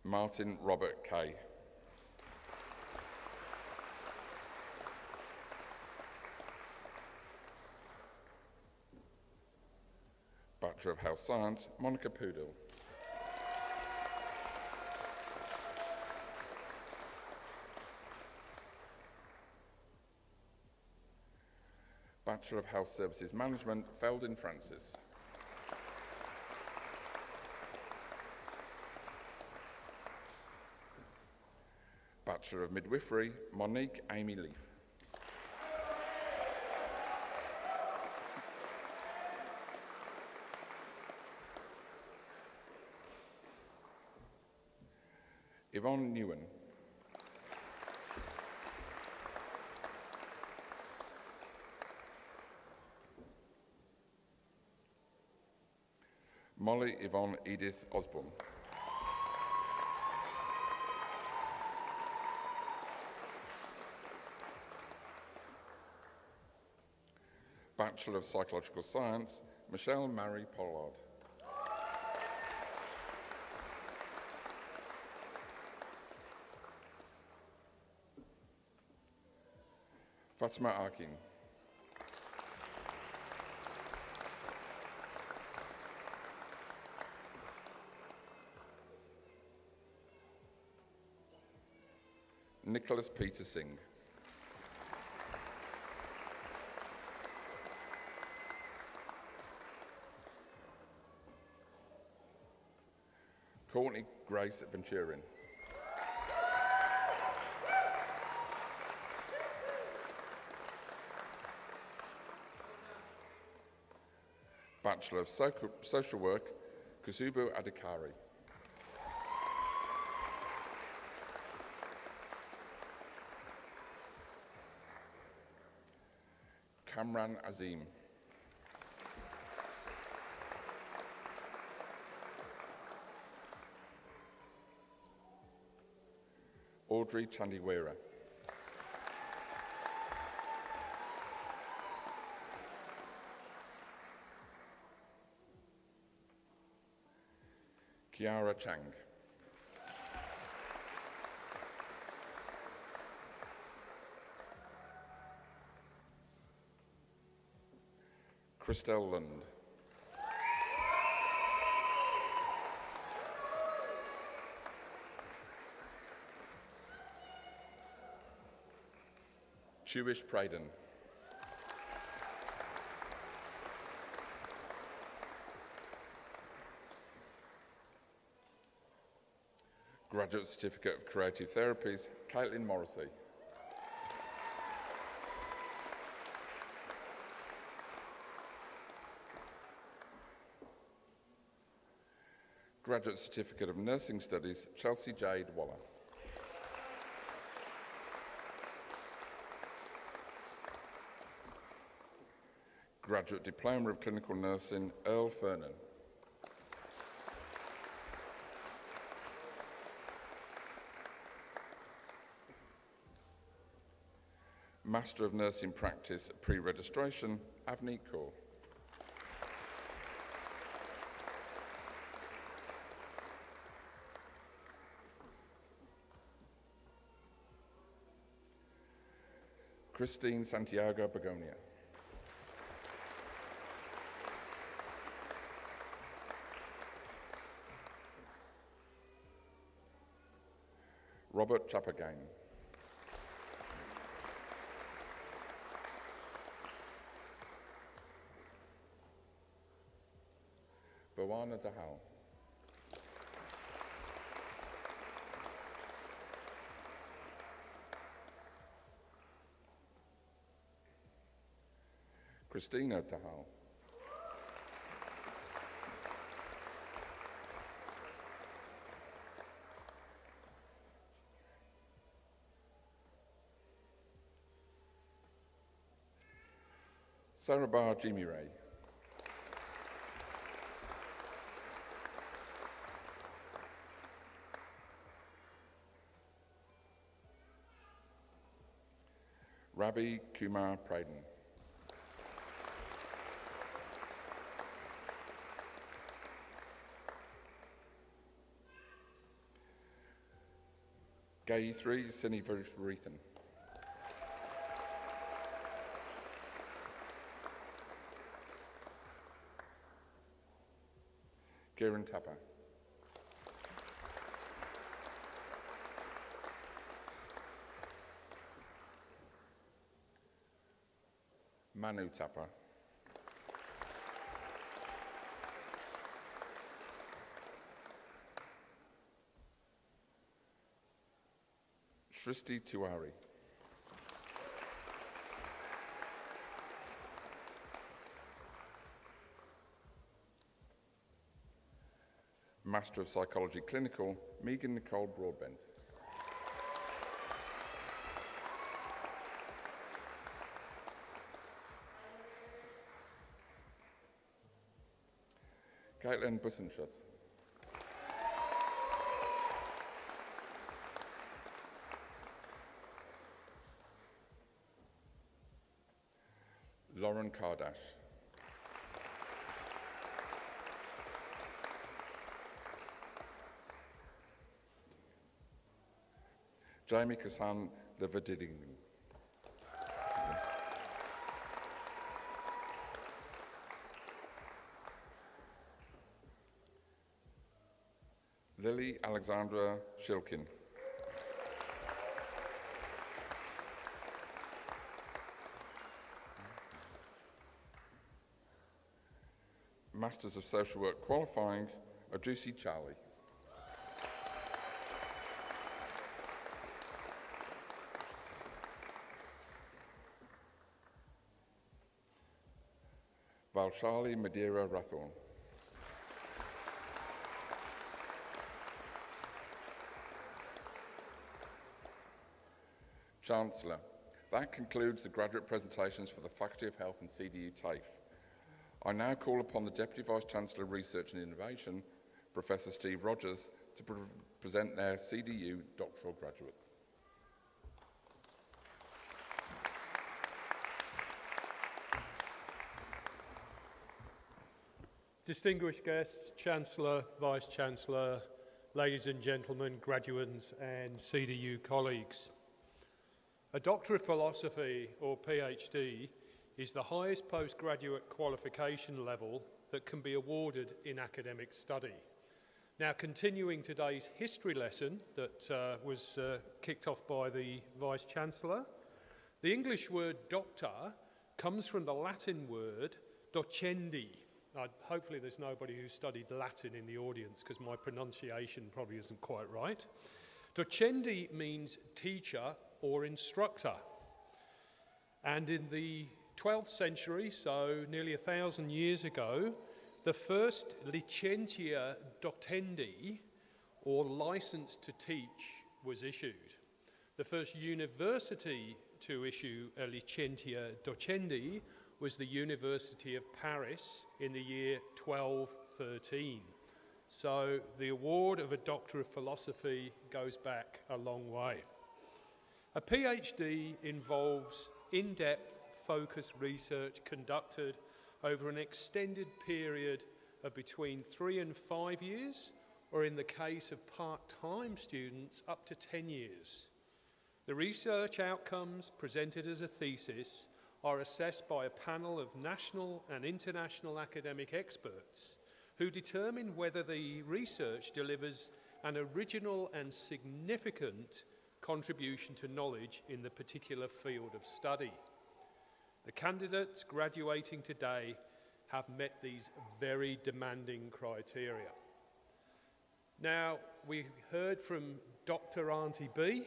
Speaker 9: Martin Robert Kay. Bachelor of Health Science, Monica Pudel. Bachelor of Health Services Management, Feldin Francis. Bachelor of Midwifery, Monique Amy Leaf. Yvonne Newen. Molly Yvonne Edith Osborne. Bachelor of Psychological Science, Michelle Marie Pollard. Fatima Akin. Nicholas Peter Singh. Courtney Grace Venturin. Bachelor of Social Work, Kusubu Adhikari. Kamran Azim. Audrey Chandiwera. Kiara Chang. Christelle Lund. Jewish Pradhan. Graduate Certificate of Creative Therapies, Caitlin Morrissey. Graduate Certificate of Nursing Studies, Chelsea Jade Waller. Graduate Diploma of Clinical Nursing, Earl Fernan. Master of Nursing Practice, Pre-Registration, Avneet Kaur. Christine Santiago Begonia. Robert Chapagain. Bawana Dahal. Christina Dahal. Sarabah Jimmy Ray. Ravi Kumar Pradhan. Gayatri Sinivarathan. Kieran Tapper. Manu Tapper. Shristi Tiwari. Master of Psychology Clinical, Megan Nicole Broadbent. Caitlin Bussenschutz. Lauren Kardash. Jamie Kassan Levadiding. Lily Alexandra Shilkin. Masters of Social Work qualifying, Adusi Charlie. Valshali Madeira Rathorn. Chancellor, that concludes the graduate presentations for the Faculty of Health and CDU TAFE. I now call upon the Deputy Vice-Chancellor of Research and Innovation, Professor Steve Rogers, to present their CDU doctoral graduates.
Speaker 10: Distinguished guests, Chancellor, Vice-Chancellor, ladies and gentlemen, graduates and CDU colleagues. A Doctor of Philosophy, or PhD, is the highest postgraduate qualification level that can be awarded in academic study. Now, continuing today's history lesson that was kicked off by the Vice-Chancellor, the English word doctor comes from the Latin word docendi. Hopefully there's nobody who studied Latin in the audience because my pronunciation probably isn't quite right. Docendi means teacher or instructor. And in the 12th century, so nearly 1,000 years ago, the first licentia docendi, or license to teach, was issued. The first university to issue a licentia docendi was the University of Paris in the year 1213. So the award of a Doctor of Philosophy goes back a long way. A PhD involves in-depth, focused research conducted over an extended period of between 3 and 5 years, or in the case of part-time students, up to 10 years. The research outcomes presented as a thesis are assessed by a panel of national and international academic experts who determine whether the research delivers an original and significant contribution to knowledge in the particular field of study. The candidates graduating today have met these very demanding criteria. Now, we heard from Dr. Auntie B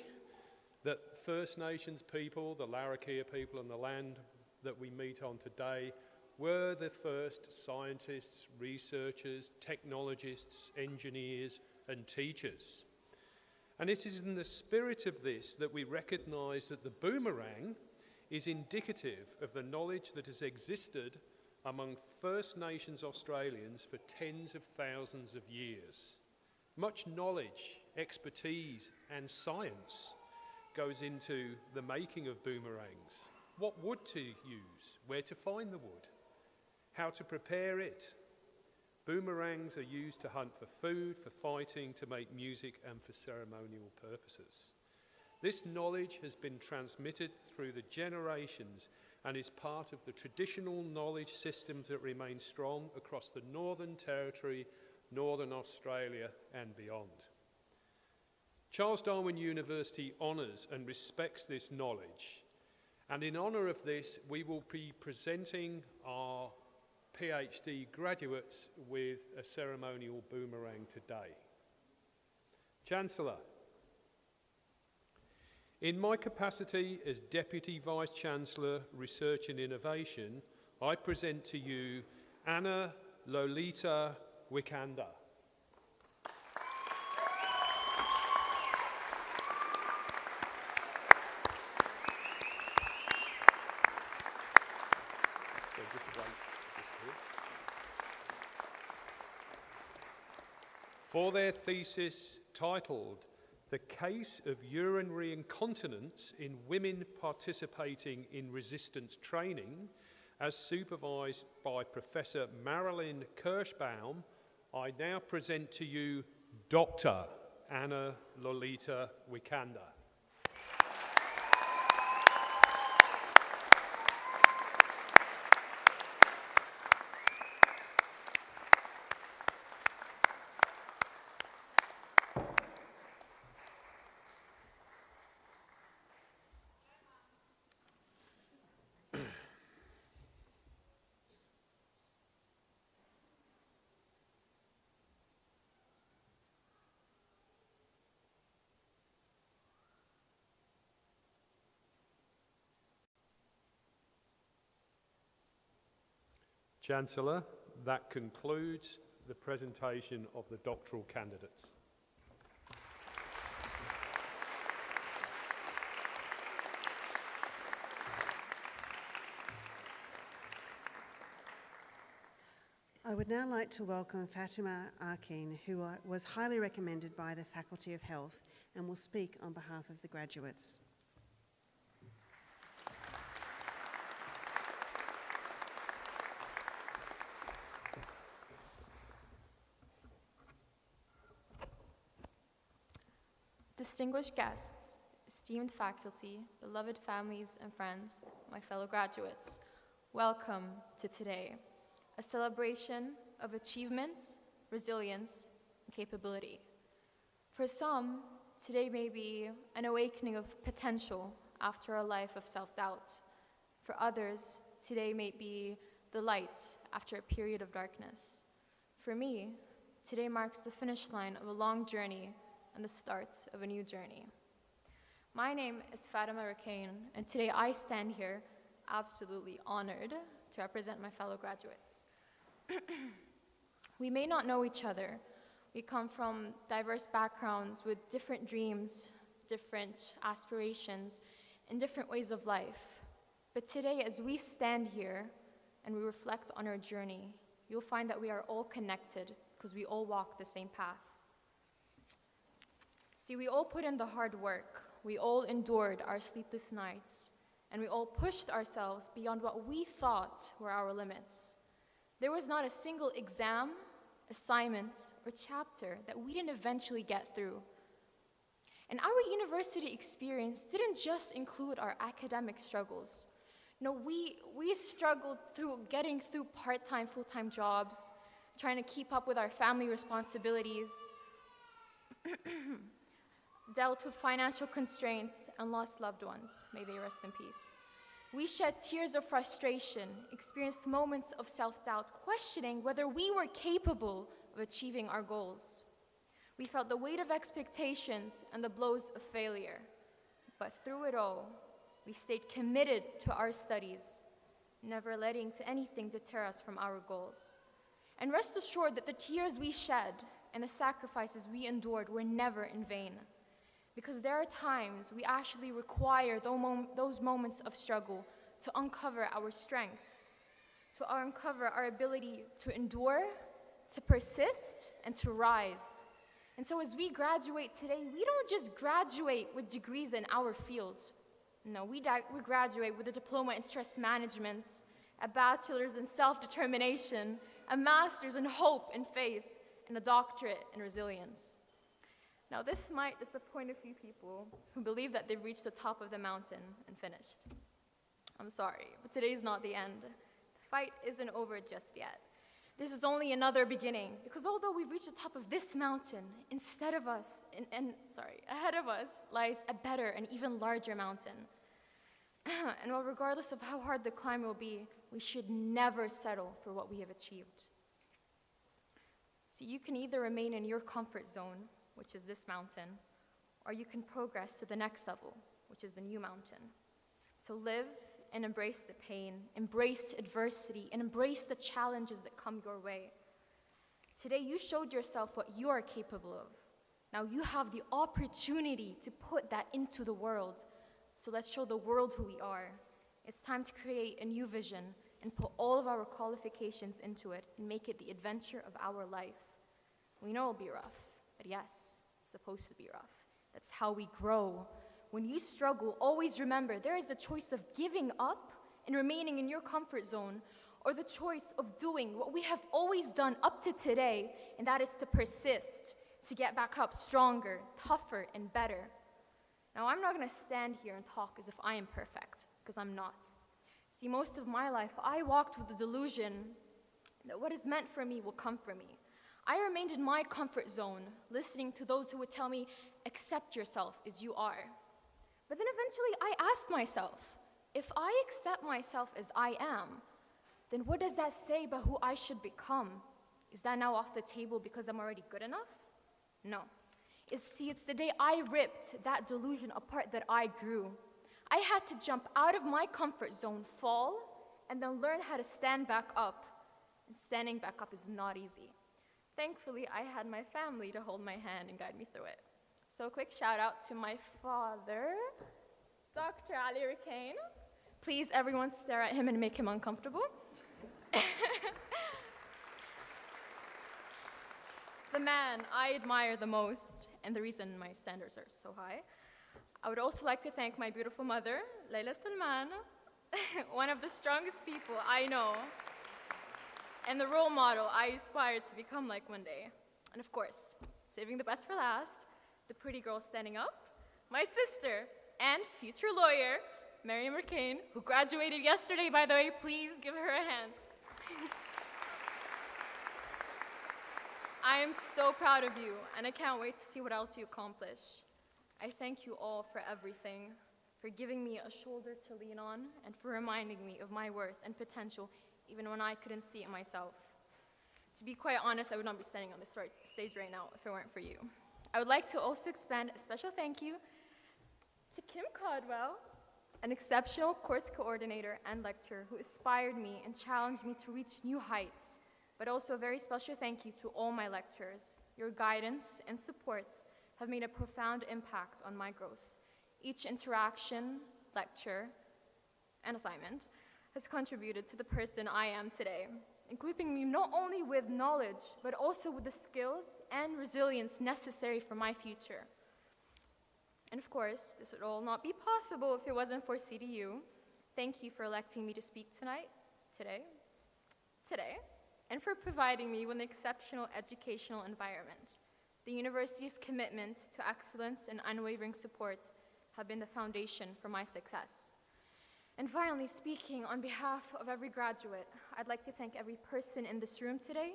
Speaker 10: that First Nations people, the Larrakia people and the land that we meet on today, were the first scientists, researchers, technologists, engineers and teachers. And it is in the spirit of this that we recognise that the boomerang is indicative of the knowledge that has existed among First Nations Australians for tens of thousands of years. Much knowledge, expertise and science goes into the making of boomerangs. What wood to use, where to find the wood, how to prepare it. Boomerangs are used to hunt for food, for fighting, to make music and for ceremonial purposes. This knowledge has been transmitted through the generations and is part of the traditional knowledge systems that remain strong across the Northern Territory, Northern Australia and beyond. Charles Darwin University honours and respects this knowledge, and in honour of this we will be presenting our PhD graduates with a ceremonial boomerang today. Chancellor, in my capacity as Deputy Vice-Chancellor, Research and Innovation, I present to you Anna Lolita Wikanda. For their thesis titled "The Case of Urinary Incontinence in Women Participating in Resistance Training," as supervised by Professor Marilyn Kirschbaum, I now present to you Dr. Anna Lolita Wikanda. Chancellor, that concludes the presentation of the doctoral candidates.
Speaker 3: I would now like to welcome Fatima Arkin, who was highly recommended by the Faculty of Health and will speak on behalf of the graduates.
Speaker 11: distinguished guests, esteemed faculty, beloved families and friends, my fellow graduates, welcome to today, a celebration of achievement, resilience, and capability. For some, today may be an awakening of potential after a life of self-doubt. For others, today may be the light after a period of darkness. For me, today marks the finish line of a long journey and the start of a new journey. My name is Fatima Rakane, and today I stand here absolutely honored to represent my fellow graduates. We may not know each other. We come from diverse backgrounds with different dreams, different aspirations, and different ways of life. But today, as we stand here and we reflect on our journey, you'll find that we are all connected because we all walk the same path. See, we all put in the hard work, we all endured our sleepless nights, and we all pushed ourselves beyond what we thought were our limits. There was not a single exam, assignment, or chapter that we didn't eventually get through. And our university experience didn't just include our academic struggles. No, we struggled through getting through part-time, full-time jobs, trying to keep up with our family responsibilities, dealt with financial constraints, and lost loved ones. May they rest in peace. We shed tears of frustration, experienced moments of self-doubt, questioning whether we were capable of achieving our goals. We felt the weight of expectations and the blows of failure. But through it all, we stayed committed to our studies, never letting anything deter us from our goals. And rest assured that the tears we shed and the sacrifices we endured were never in vain. Because there are times we actually require those moments of struggle to uncover our strength, to uncover our ability to endure, to persist, and to rise. And so as we graduate today, we don't just graduate with degrees in our fields. No, we graduate with a diploma in stress management, a bachelor's in self-determination, a master's in hope and faith, and a doctorate in resilience. Now, this might disappoint a few people who believe that they've reached the top of the mountain and finished. I'm sorry, but today's not the end. The fight isn't over just yet. This is only another beginning, because although we've reached the top of this mountain, ahead of us lies a better and even larger mountain. And while regardless of how hard the climb will be, we should never settle for what we have achieved. So you can either remain in your comfort zone, which is this mountain, or you can progress to the next level, which is the new mountain. So live and embrace the pain, embrace adversity, and embrace the challenges that come your way. Today, you showed yourself what you are capable of. Now you have the opportunity to put that into the world. So let's show the world who we are. It's time to create a new vision and put all of our qualifications into it and make it the adventure of our life. We know it'll be rough. But yes, it's supposed to be rough. That's how we grow. When you struggle, always remember there is the choice of giving up and remaining in your comfort zone, or the choice of doing what we have always done up to today, and that is to persist, to get back up stronger, tougher, and better. Now, I'm not going to stand here and talk as if I am perfect, because I'm not. See, most of my life, I walked with the delusion that what is meant for me will come for me. I remained in my comfort zone, listening to those who would tell me, accept yourself as you are. But then eventually I asked myself, if I accept myself as I am, then what does that say about who I should become? Is that now off the table because I'm already good enough? No. It's the day I ripped that delusion apart that I grew. I had to jump out of my comfort zone, fall, and then learn how to stand back up. And standing back up is not easy. Thankfully, I had my family to hold my hand and guide me through it. So a quick shout out to my father, Dr. Ali Rakane. Please, everyone stare at him and make him uncomfortable. The man I admire the most, and the reason my standards are so high. I would also like to thank my beautiful mother, Layla Salman, one of the strongest people I know, and the role model I aspire to become like one day. And of course, saving the best for last, the pretty girl standing up, my sister and future lawyer, Mary McCain, who graduated yesterday, by the way. Please give her a hand. I am so proud of you, and I can't wait to see what else you accomplish. I thank you all for everything, for giving me a shoulder to lean on, and for reminding me of my worth and potential, even when I couldn't see it myself. To be quite honest, I would not be standing on this stage right now if it weren't for you. I would like to also expand a special thank you to Kim Caldwell, an exceptional course coordinator and lecturer who inspired me and challenged me to reach new heights, but also a very special thank you to all my lecturers. Your guidance and support have made a profound impact on my growth. Each interaction, lecture, and assignment has contributed to the person I am today, equipping me not only with knowledge, but also with the skills and resilience necessary for my future. And of course, this would all not be possible if it wasn't for CDU. Thank you for electing me to speak today, and for providing me with an exceptional educational environment. The university's commitment to excellence and unwavering support have been the foundation for my success. And finally, speaking on behalf of every graduate, I'd like to thank every person in this room today,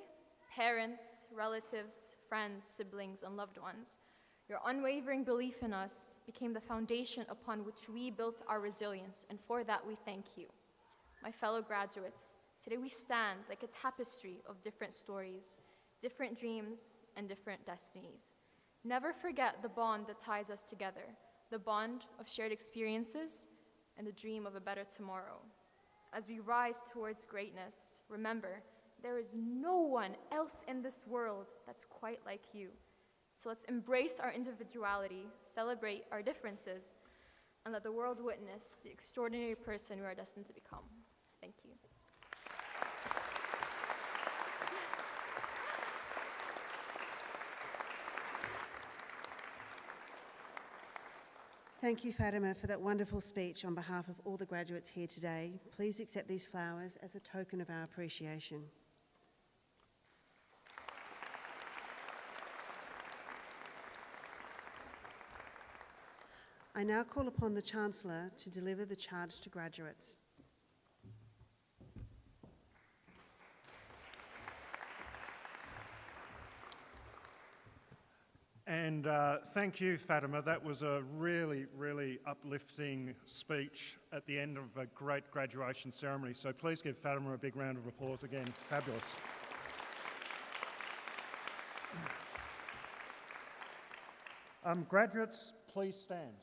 Speaker 11: parents, relatives, friends, siblings, and loved ones. Your unwavering belief in us became the foundation upon which we built our resilience, and for that we thank you. My fellow graduates, today we stand like a tapestry of different stories, different dreams, and different destinies. Never forget the bond that ties us together, the bond of shared experiences and the dream of a better tomorrow. As we rise towards greatness, remember, there is no one else in this world that's quite like you. So let's embrace our individuality, celebrate our differences, and let the world witness the extraordinary person we are destined to become. Thank you.
Speaker 3: Thank you, Fatima, for that wonderful speech on behalf of all the graduates here today. Please accept these flowers as a token of our appreciation. I now call upon the Chancellor to deliver the charge to graduates.
Speaker 8: And thank you, Fatima. That was a really, really uplifting speech at the end of a great graduation ceremony. So please give Fatima a big round of applause again. Fabulous. Graduates, please stand.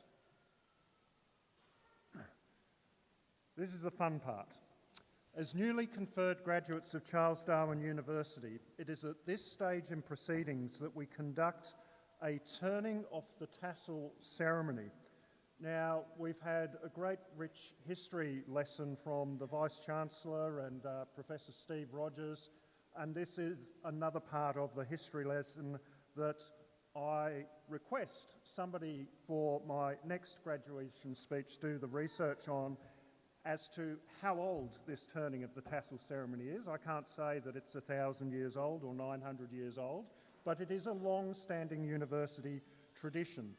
Speaker 8: This is the fun part. As newly conferred graduates of Charles Darwin University, it is at this stage in proceedings that we conduct a turning of the tassel ceremony. Now, we've had a great rich history lesson from the Vice-Chancellor and Professor Steve Rogers, and this is another part of the history lesson that I request somebody for my next graduation speech do the research on as to how old this turning of the tassel ceremony is. I can't say that it's 1,000 years old or 900 years old, but it is a long-standing university tradition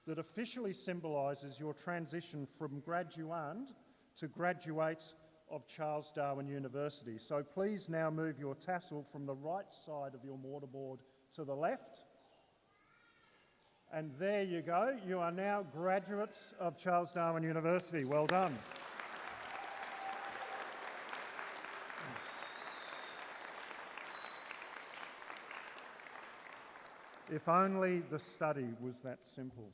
Speaker 8: that officially symbolises your transition from graduand to graduate of Charles Darwin University. So please now move your tassel from the right side of your mortarboard to the left. And there you go. You are now graduates of Charles Darwin University. Well done. If only the study was that simple.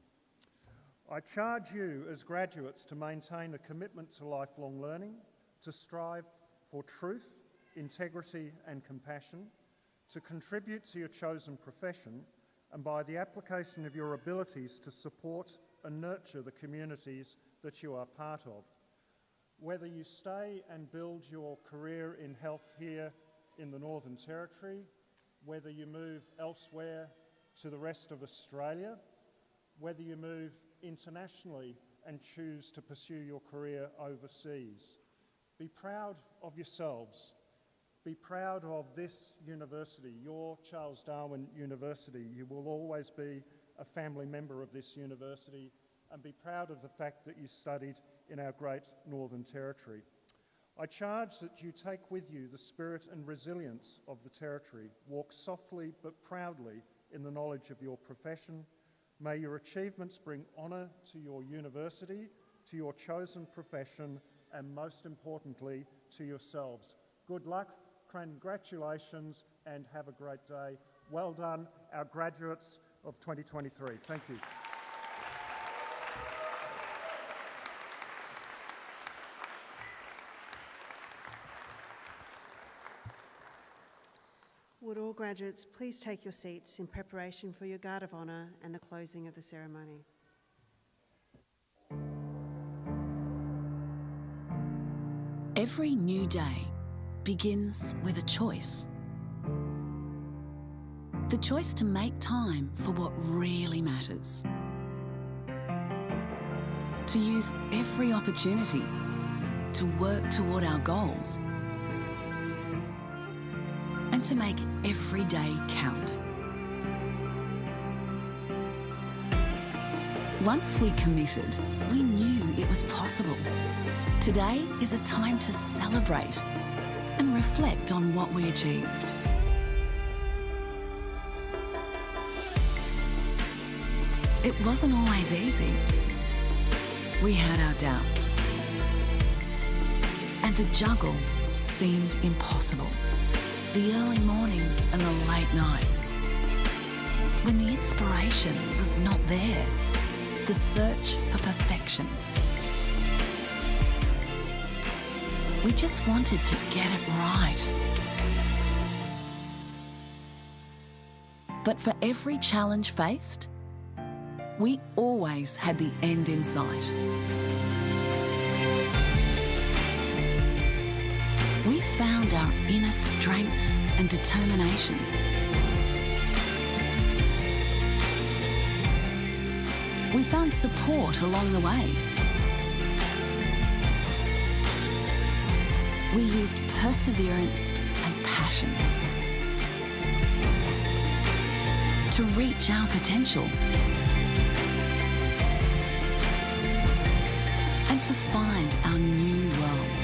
Speaker 8: I charge you as graduates to maintain a commitment to lifelong learning, to strive for truth, integrity and compassion, to contribute to your chosen profession, and by the application of your abilities to support and nurture the communities that you are part of. Whether you stay and build your career in health here in the Northern Territory, whether you move elsewhere to the rest of Australia, whether you move internationally and choose to pursue your career overseas. Be proud of yourselves. Be proud of this university, your Charles Darwin University. You will always be a family member of this university, and be proud of the fact that you studied in our great Northern Territory. I charge that you take with you the spirit and resilience of the Territory. Walk softly but proudly in the knowledge of your profession. May your achievements bring honour to your university, to your chosen profession, and most importantly, to yourselves. Good luck, congratulations, and have a great day. Well done, our graduates of 2023. Thank you.
Speaker 3: Would all graduates please take your seats in preparation for your Guard of Honour and the closing of the ceremony.
Speaker 12: Every new day begins with a choice. The choice to make time for what really matters. To use every opportunity to work toward our goals. And to make every day count. Once we committed, we knew it was possible. Today is a time to celebrate and reflect on what we achieved. It wasn't always easy. We had our doubts. And the juggle seemed impossible. The early mornings and the late nights. When the inspiration was not there. The search for perfection. We just wanted to get it right. But for every challenge faced, we always had the end in sight. We found our inner strength and determination. We found support along the way. We used perseverance and passion to reach our potential and to find our new world.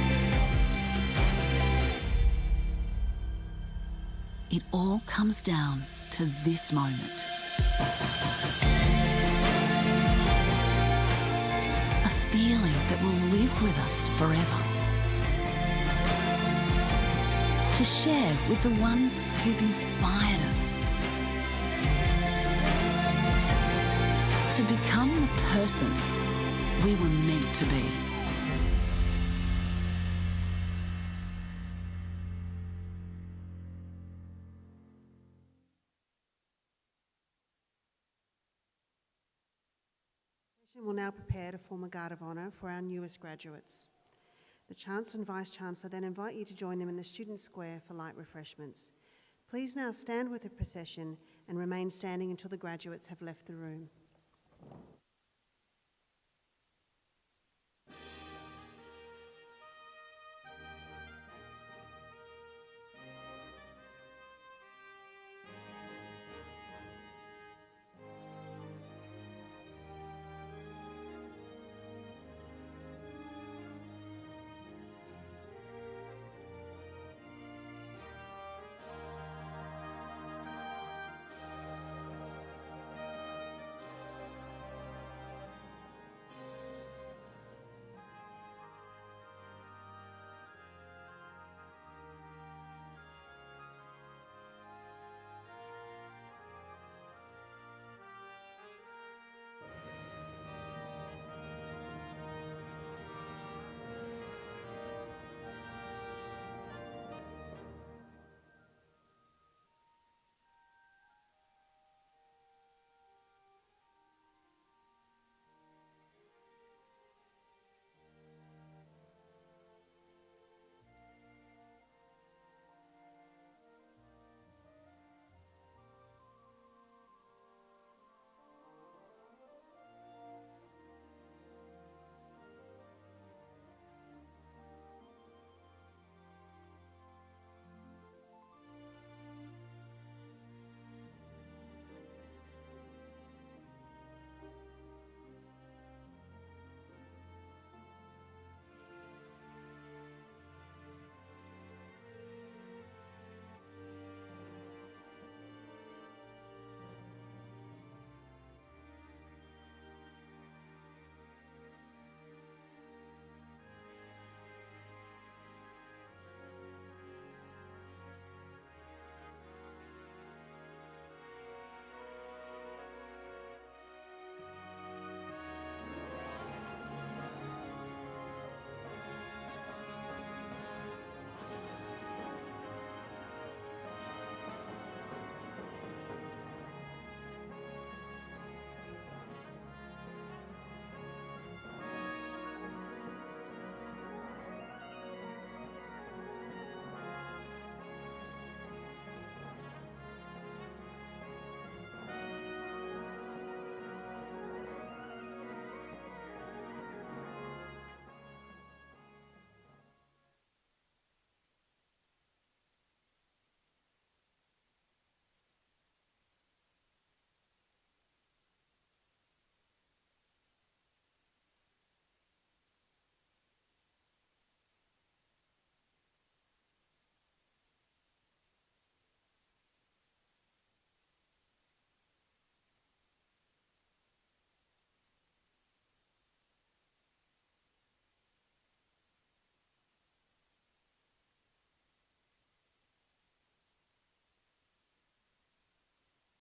Speaker 12: It all comes down to this moment. A feeling that will live with us forever. To share with the ones who've inspired us. To become the person we were meant to be.
Speaker 3: We'll now prepare to form a Guard of Honour for our newest graduates. The Chancellor and Vice-Chancellor then invite you to join them in the Student Square for light refreshments. Please now stand with the procession and remain standing until the graduates have left the room.